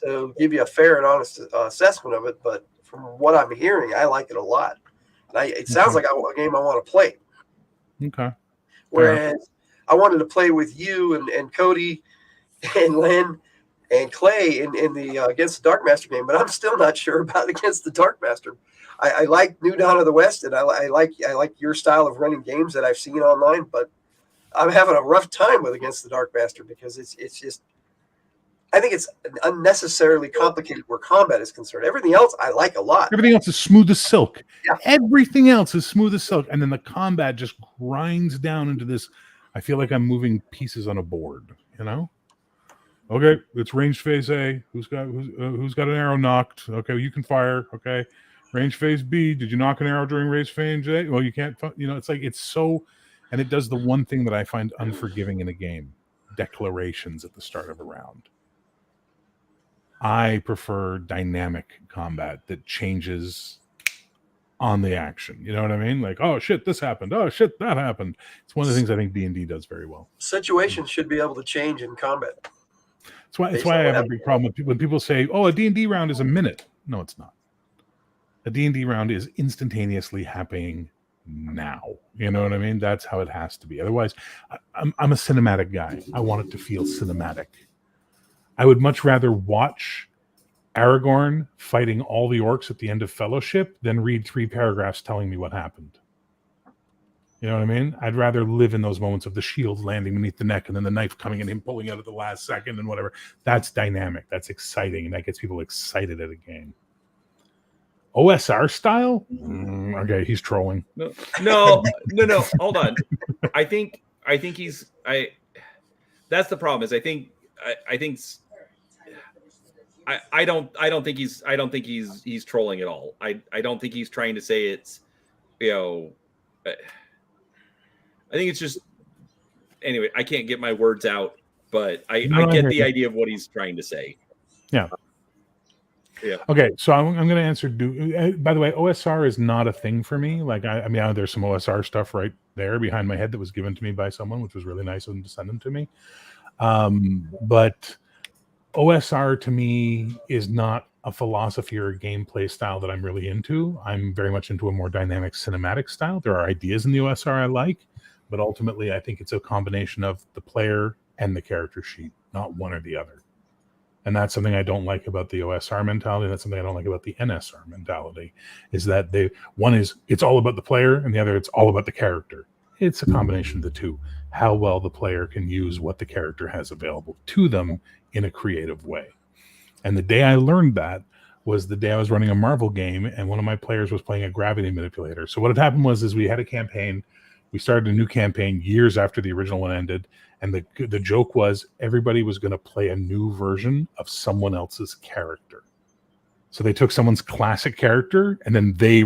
to give you a fair and honest assessment of it. But from what I'm hearing, I like it a lot. And it sounds like a game I want to play.
Okay.
Whereas I wanted to play with you and Cody and Lynn and Clay in the Against the Dark Master game, but I'm still not sure about Against the Dark Master. I like New Dawn of the West, and I like your style of running games that I've seen online, but I'm having a rough time with Against the Dark Master because it's just, I think it's unnecessarily complicated where combat is concerned. Everything else I like a lot.
Everything else is smooth as silk.
Yeah.
Everything else is smooth as silk, and then the combat just grinds down into this. I feel like I'm moving pieces on a board, Okay, it's range phase A. Who's got an arrow knocked? Okay, you can fire. Okay, range phase B. Did you knock an arrow during range phase A? Well, you can't. It's like it's so, and it does the one thing that I find unforgiving in a game: declarations at the start of a round. I prefer dynamic combat that changes on the action. You know what I mean? Like, oh shit, this happened. Oh shit, that happened. It's one of the things I think D&D does very well.
Situations should be able to change in combat.
That's why I have a big problem with when people say, "Oh, a D&D round is a minute." No, it's not. A D&D round is instantaneously happening now. You know what I mean? That's how it has to be. Otherwise, I'm a cinematic guy. I want it to feel cinematic. I would much rather watch Aragorn fighting all the orcs at the end of Fellowship than read 3 paragraphs telling me what happened. You know what I mean? I'd rather live in those moments of the shield landing beneath the neck and then the knife coming and him pulling out at the last second and whatever. That's dynamic. That's exciting. And that gets people excited at a game. OSR style? Okay, he's trolling.
No. Hold on. I think that's the problem. Is I don't think he's trolling at all. I don't think he's trying to say it's, I think it's just, anyway, I can't get my words out, but I get the idea of what he's trying to say.
Yeah.
Yeah.
Okay, so I'm going to answer. By the way, OSR is not a thing for me. Like, I mean, there's some OSR stuff right there behind my head that was given to me by someone, which was really nice of them to send them to me. But OSR to me is not a philosophy or a gameplay style that I'm really into. I'm very much into a more dynamic cinematic style. There are ideas in the OSR I like, but ultimately I think it's a combination of the player and the character sheet, not one or the other. And that's something I don't like about the OSR mentality. That's something I don't like about the NSR mentality, is that one is it's all about the player and the other it's all about the character. It's a combination of the two. How well the player can use what the character has available to them in a creative way. And the day I learned that was the day I was running a Marvel game and one of my players was playing a gravity manipulator. So what had happened was we had a campaign. We started a new campaign years after the original one ended. And the joke was everybody was going to play a new version of someone else's character. So they took someone's classic character and then they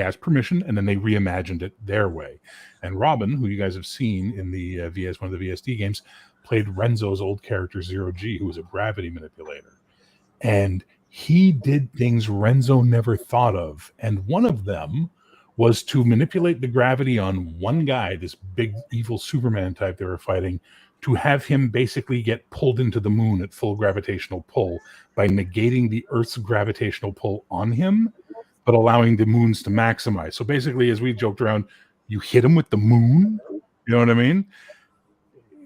asked permission and then they reimagined it their way. And Robin, who you guys have seen in the one of the VSD games, played Renzo's old character Zero G, who was a gravity manipulator. And he did things Renzo never thought of. And one of them was to manipulate the gravity on one guy, this big evil Superman type they were fighting, to have him basically get pulled into the moon at full gravitational pull by negating the Earth's gravitational pull on him, but allowing the moons to maximize. So basically, as we joked around, you hit him with the moon. You know what I mean?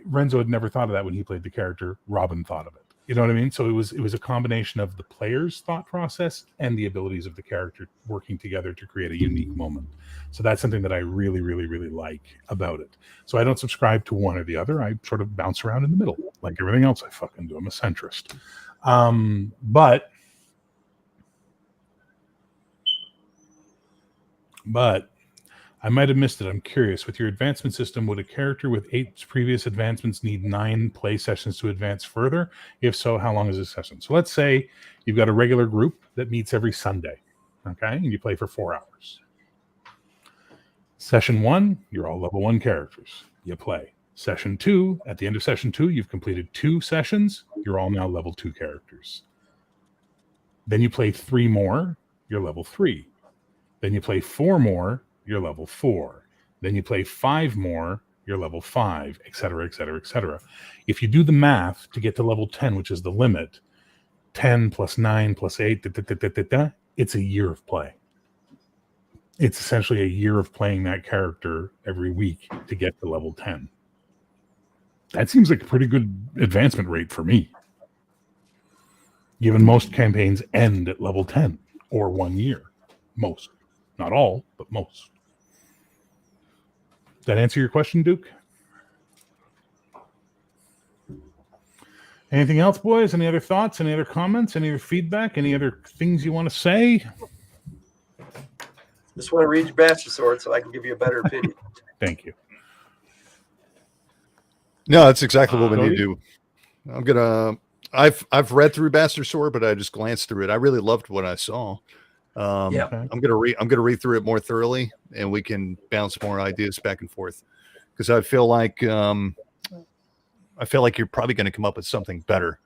Renzo had never thought of that when he played the character. Robin thought of it. You know what I mean? So it was a combination of the player's thought process and the abilities of the character working together to create a unique moment. So that's something that I really, really, really like about it. So I don't subscribe to one or the other. I sort of bounce around in the middle, like everything else I fucking do. I'm a centrist. But I might have missed it. I'm curious. With your advancement system, would a character with 8 previous advancements need 9 play sessions to advance further? If so, how long is a session? So let's say you've got a regular group that meets every Sunday, okay? And you play for 4 hours. Session 1, you're all level 1 characters. You play. Session 2, at the end of session 2, you've completed 2 sessions. You're all now level 2 characters. Then you play 3 more. You're level 3. Then you play 4 more. You're level 4. Then you play 5 more, you're level 5, etc., etc., etc. If you do the math to get to level 10, which is the limit, 10 plus 9 plus 8, it's a year of play. It's essentially a year of playing that character every week to get to level 10. That seems like a pretty good advancement rate for me. Given most campaigns end at level 10 or 1 year. Most. Not all, but most. Does that answer your question, Duke? Anything else, boys? Any other thoughts? Any other comments? Any other feedback? Any other things you want to say?
Just want to read your Bastard Sword so I can give you a better opinion.
Thank you.
No, that's exactly what we need
Cody?
to do. I've read through Bastard Sword, but I just glanced through it. I really loved what I saw.
Yeah.
Okay.
I'm gonna read through it more thoroughly, and we can bounce more ideas back and forth, because I feel like you're probably going to come up with something better,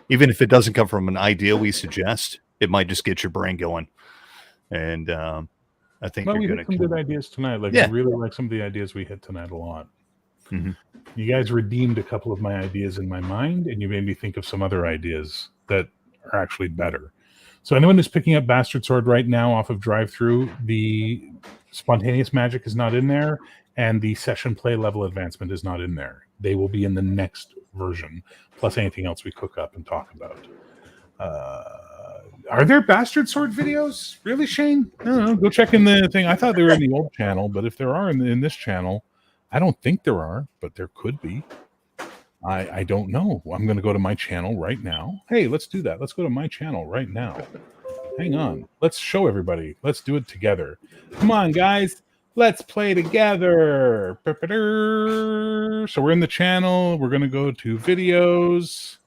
even if it doesn't come from an idea we suggest. It might just get your brain going, and I think
Well, we
you're
hit
going
some
to.
good ideas tonight. Like,
Yeah.
I really like some of the ideas we hit tonight a lot.
Mhm.
You guys redeemed a couple of my ideas in my mind, and you made me think of some other ideas that are actually better. So anyone who's picking up Bastard Sword right now off of drive-through, the spontaneous magic is not in there, and the session play level advancement is not in there. They will be in the next version, plus anything else we cook up and talk about. Are there Bastard Sword videos? Really, Shane? I don't know. Go check in the thing. I thought they were in the old channel, but if there are in this channel, I don't think there are, but there could be. I don't know. I'm going to go to my channel right now. Hey, let's do that. Let's go to my channel right now. Hang on. Let's show everybody. Let's do it together. Come on, guys. Let's play together. So we're in the channel. We're going to go to videos.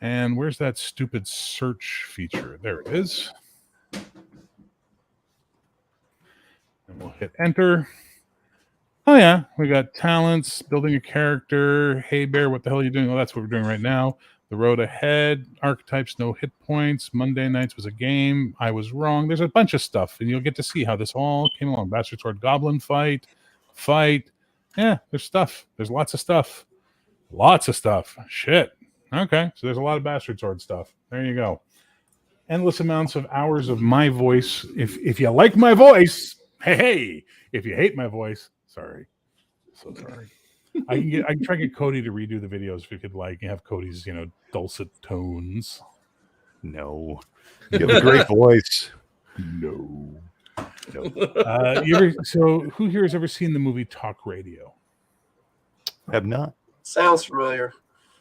And where's that stupid search feature? There it is. And we'll hit enter. Oh, yeah. We got talents, building a character. Hey, Bear, what the hell are you doing? Oh, that's what we're doing right now. The road ahead. Archetypes, no hit points. Monday nights was a game. I was wrong. There's a bunch of stuff, and you'll get to see how this all came along. Bastard Sword Goblin fight. Yeah, there's stuff. There's lots of stuff. Lots of stuff. Shit. Okay, so there's a lot of Bastard Sword stuff. There you go. Endless amounts of hours of my voice. If you like my voice, hey. If you hate my voice, sorry. So sorry. I can try to get Cody to redo the videos if you could like and have Cody's, dulcet tones.
No, you have a great voice.
No. So who here has ever seen the movie Talk Radio?
Have not.
Sounds familiar.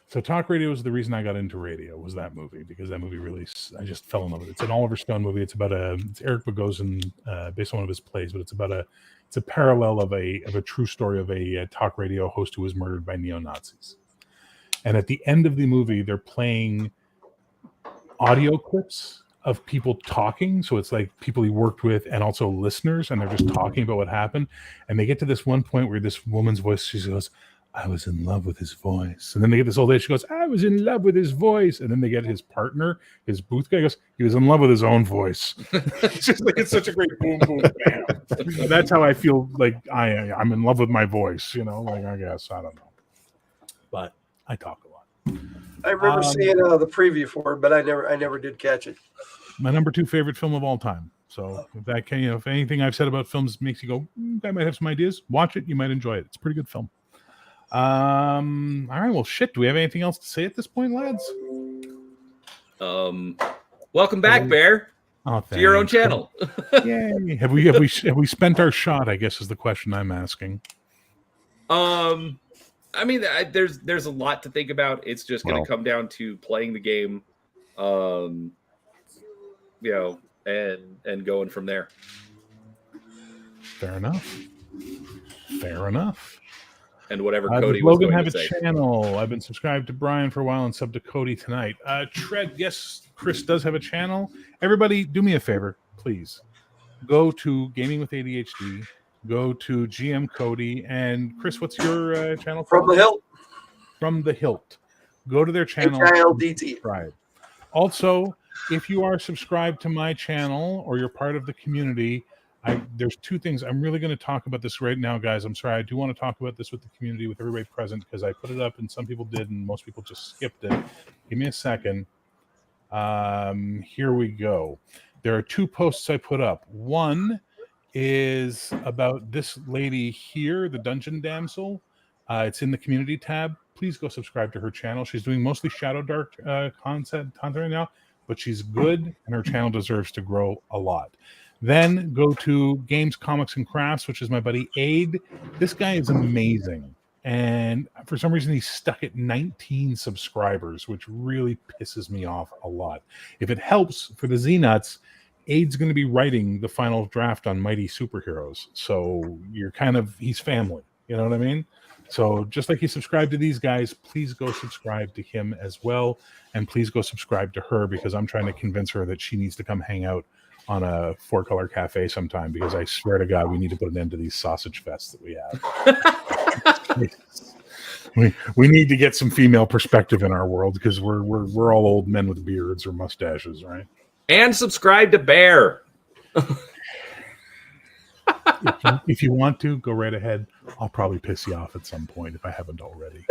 So Talk Radio was the reason I got into radio, was that movie, because that movie really, I just fell in love with it. It's an Oliver Stone movie. It's about it's Eric Bogosian, based on one of his plays, but it's a parallel of a true story of a talk radio host who was murdered by neo-Nazis. And at the end of the movie, they're playing audio clips of people talking. So it's like people he worked with and also listeners, and they're just talking about what happened. And they get to this one point where this woman's voice, she goes, I was in love with his voice. And then they get this old lady. She goes, I was in love with his voice. And then they get his partner, his booth guy, goes, he was in love with his own voice. It's just like it's such a great boom, boom, bam. That's how I feel like I'm in love with my voice, like I guess. I don't know. But I talk a lot.
I remember seeing the preview for it, but I never did catch it.
My number 2 favorite film of all time. So if that can, if anything I've said about films makes you go, I might have some ideas, watch it. You might enjoy it. It's a pretty good film. All right. Well, shit. Do we have anything else to say at this point, lads?
Welcome back, Bear.
To
your own channel.
Yay! Have we spent our shot? I guess is the question I'm asking.
I mean, there's a lot to think about. It's just going to come down to playing the game, and going from there.
Fair enough.
And whatever Cody
does
was
Logan
going
have
to
a
say.
channel? I've been subscribed to Brian for a while and sub to Cody tonight. Tread, yes, Chris does have a channel. Everybody, do me a favor, please. Go to Gaming with ADHD. Go to GM Cody and Chris. What's your channel?
From the Hilt.
From the Hilt. Go to their channel.
HILDT.
Subscribe. Also, if you are subscribed to my channel or you're part of the community, there's 2 things. I'm really going to talk about this right now, guys. I'm sorry. I do want to talk about this with the community, with everybody present, because I put it up and some people did and most people just skipped it. Give me a second. Here we go. There are 2 posts I put up. One is about this lady here, the Dungeon Damsel. It's in the community tab. Please go subscribe to her channel. She's doing mostly Shadow Dark content right now, but she's good and her channel deserves to grow a lot. Then go to Games, Comics, and Crafts, which is my buddy Aid. This guy is amazing. And for some reason, he's stuck at 19 subscribers, which really pisses me off a lot. If it helps for the Z-Nuts, Aid's going to be writing the final draft on Mighty Superheroes. So he's family. You know what I mean? So just like you subscribe to these guys, please go subscribe to him as well. And please go subscribe to her, because I'm trying to convince her that she needs to come hang out on a 4-color cafe sometime, because I swear to God, we need to put an end to these sausage fests that we have. we need to get some female perspective in our world, because we're all old men with beards or mustaches, right?
And subscribe to Bear.
If you want to, go right ahead. I'll probably piss you off at some point if I haven't already.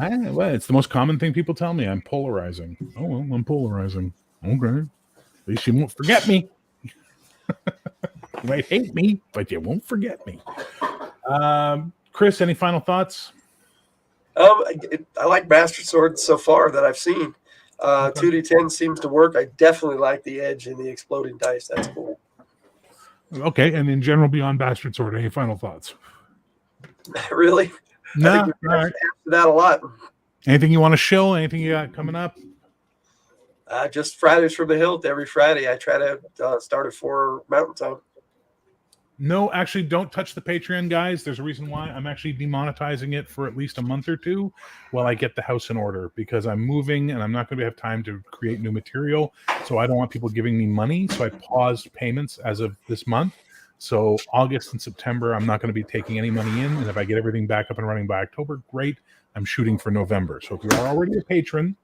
It's the most common thing people tell me. I'm polarizing. Oh, well, I'm polarizing. Okay. At least you won't forget me. You might hate me, but you won't forget me. Chris, any final thoughts?
I like Bastard Sword so far that I've seen. 2d10 seems to work. I definitely like the edge and the exploding dice. That's cool.
Okay, and in general, beyond Bastard Sword, any final thoughts?
Really?
No.
I think we've answered that a lot.
Anything you want to show? Anything you got coming up?
Just Fridays from the Hilt. Every Friday, I try to start at 4 Mountain Time.
No, actually, don't touch the Patreon, guys. There's a reason why. I'm actually demonetizing it for at least a month or 2 while I get the house in order, because I'm moving and I'm not going to have time to create new material. So I don't want people giving me money. So I paused payments as of this month. So August and September, I'm not going to be taking any money in. And if I get everything back up and running by October, great. I'm shooting for November. So if you are already a patron,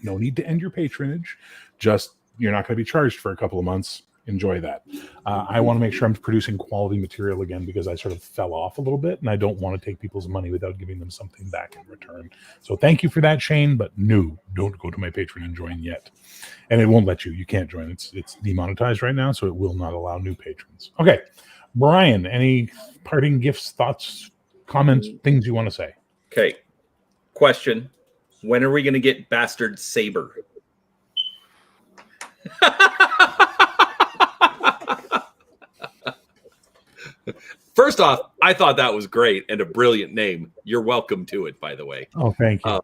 no need to end your patronage. Just, you're not going to be charged for a couple of months. Enjoy that. I want to make sure I'm producing quality material again, because I sort of fell off a little bit and I don't want to take people's money without giving them something back in return. So thank you for that, Shane, but no, don't go to my Patreon and join yet. And it won't let you. You can't join. It's demonetized right now, so it will not allow new patrons. Okay. Brian, any parting gifts, thoughts, comments, things you want to say?
Okay. Question. When are we going to get Bastard Saber? First off, I thought that was great and a brilliant name. You're welcome to it, by the way.
Oh, thank you.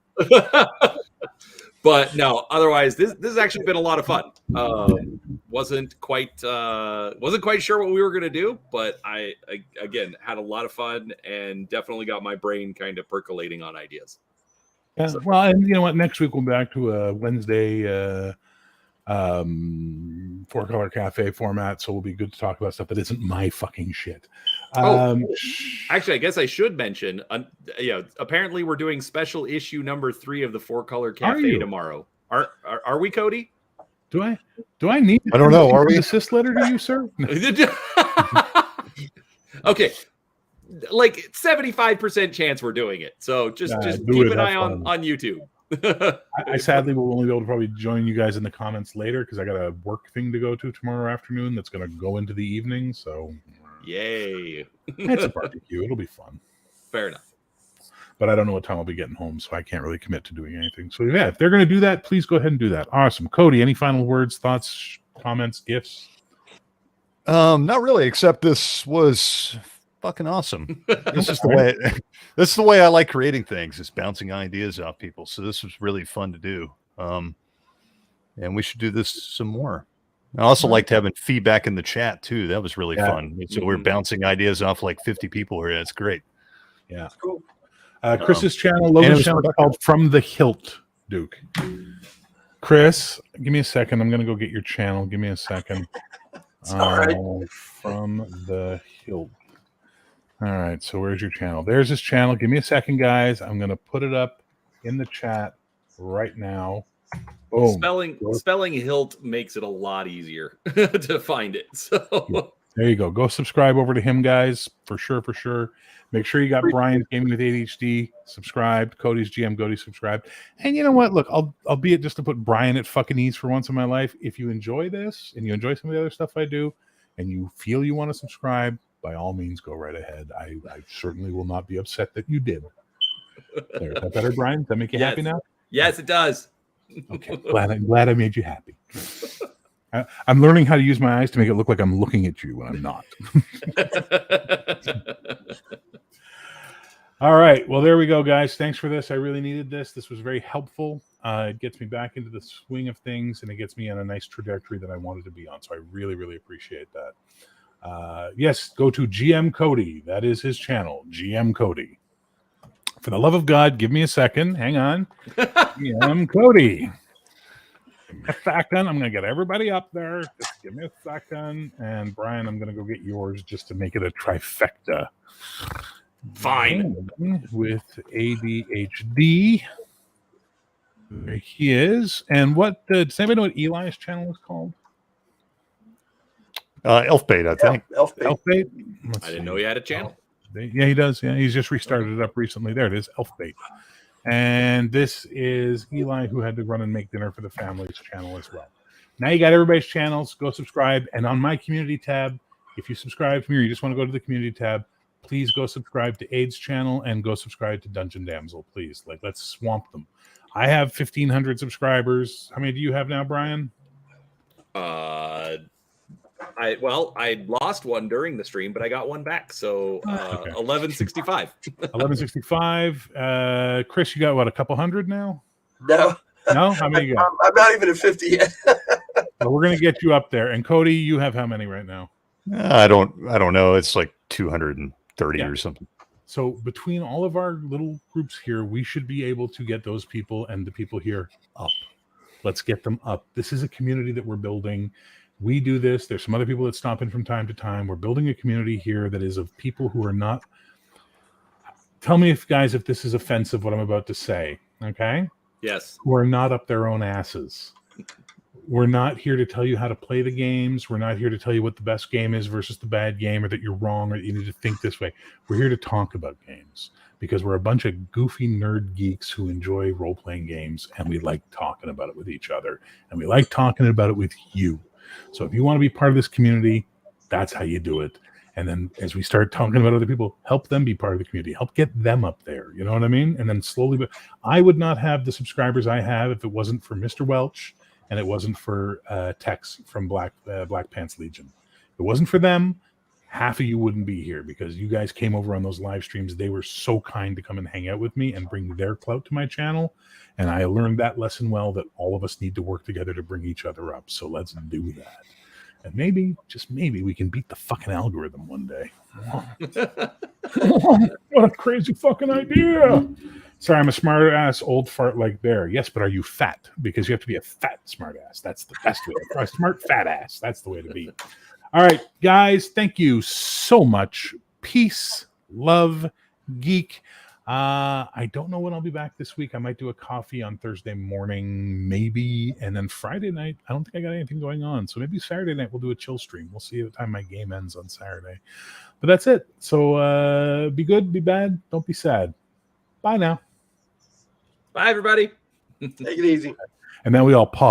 But no, otherwise, this has actually been a lot of fun. Wasn't quite sure what we were going to do, but I again had a lot of fun and definitely got my brain kind of percolating on ideas.
Yeah, well, and you know what? Next week we'll be back to a Wednesday 4-color cafe format, so we'll be good to talk about stuff that isn't my fucking shit.
Actually, I guess I should mention. Apparently, we're doing special issue number 3 of the 4-Color Cafe tomorrow. Are we, Cody?
Do I need?
I don't know. Are we?
Assist letter to you, sir?
Okay, like 75% chance we're doing it. So just keep an eye on YouTube.
I sadly will only be able to probably join you guys in the comments later because I got a work thing to go to tomorrow afternoon that's going to go into the evening. So,
yay!
It's a barbecue. It'll be fun.
Fair enough.
But I don't know what time I'll be getting home, so I can't really commit to doing anything. So yeah, if they're going to do that, please go ahead and do that. Awesome, Cody. Any final words, thoughts, comments, gifts?
Not really, except this was fucking awesome. This is the way I like creating things, is bouncing ideas off people. So this was really fun to do. And we should do this some more. I also liked having feedback in the chat too. That was really fun. So we're bouncing ideas off like 50 people here. That's great.
Yeah.
That's cool.
Chris's channel, Logan's channel is called From the Hilt, Duke. Chris, give me a second. I'm going to go get your channel. Give me a second.
All right.
From the Hilt. All right. So where's your channel? There's his channel. Give me a second, guys. I'm going to put it up in the chat right now. Boom.
Spelling hilt makes it a lot easier to find it. So
there you go. Go subscribe over to him, guys. For sure. Make sure you got Brian's Gaming with ADHD subscribed, Cody's GM Cody subscribed. And you know what? Look, I'll be it just to put Brian at fucking ease for once in my life. If you enjoy this and you enjoy some of the other stuff I do and you feel you want to subscribe, by all means go right ahead. I certainly will not be upset that you did. There, is that better, Brian? Does that make you happy now?
Yes, it does.
Okay. Glad I made you happy. I'm learning how to use my eyes to make it look like I'm looking at you when I'm not. All right. Well, there we go, guys. Thanks for this. I really needed this. This was very helpful. It gets me back into the swing of things, and it gets me on a nice trajectory that I wanted to be on. So I really, really appreciate that. Yes, go to GM Cody. That is his channel, GM Cody. For the love of God, give me a second. Hang on. GM Cody. Give me a second. I'm going to get everybody up there. Just give me a second. And Brian, I'm going to go get yours just to make it a trifecta.
Fine.
With ADHD. There he is. And what does anybody know what Eli's channel is called?
Elfbait, I think.
Elfbait?
I didn't know he had a channel.
Yeah, he does. Yeah, he's just restarted it up recently. There it is, Elfbait. And this is Eli, who had to run and make dinner for the family's channel as well. Now you got everybody's channels. Go subscribe. And on my community tab, if you subscribe to me or you just want to go to the community tab, please go subscribe to Aid's channel and go subscribe to Dungeon Damsel, please. Like, let's swamp them. I have 1,500 subscribers. How many do you have now, Brian?
I lost one during the stream, but I got one back. So 1165.
1165. Chris, you got what, a couple hundred now?
No.
No? How many you got?
I'm not even at 50 yet.
Well, we're gonna get you up there. And Cody, you have how many right now?
I don't know. It's like 230 or something.
So between all of our little groups here, we should be able to get those people and the people here up. Let's get them up. This is a community that we're building. We do this. There's some other people that stop in from time to time. We're building a community here that is of people who are not. Tell me if this is offensive, what I'm about to say. Okay.
Yes.
Who are not up their own asses. We're not here to tell you how to play the games. We're not here to tell you what the best game is versus the bad game, or that you're wrong, or that you need to think this way. We're here to talk about games because we're a bunch of goofy nerd geeks who enjoy role-playing games, and we like talking about it with each other, and we like talking about it with you. So if you want to be part of this community, that's how you do it. And then as we start talking about other people, help them be part of the community. Help get them up there. You know what I mean? And then slowly, but I would not have the subscribers I have if it wasn't for Mr. Welch and it wasn't for Tex from Black Pants Legion. If it wasn't for them, half of you wouldn't be here because you guys came over on those live streams. They were so kind to come and hang out with me and bring their clout to my channel. And I learned that lesson well, that all of us need to work together to bring each other up. So let's do that. And maybe, just maybe, we can beat the fucking algorithm one day. What a crazy fucking idea. Sorry, I'm a smart ass old fart like Bear. Yes, but are you fat? Because you have to be a fat smart ass. That's the best way. Or a smart fat ass. That's the way to be. All right, guys, thank you so much. peace, love, geek. I don't know when I'll be back this week. I might do a coffee on Thursday morning, maybe, and then Friday night. I don't think I got anything going on, so maybe Saturday night we'll do a chill stream. We'll see what time my game ends on Saturday. But that's it. So be good, be bad, don't be sad. Bye now.
Bye, everybody.
Take it easy.
And then we all pause.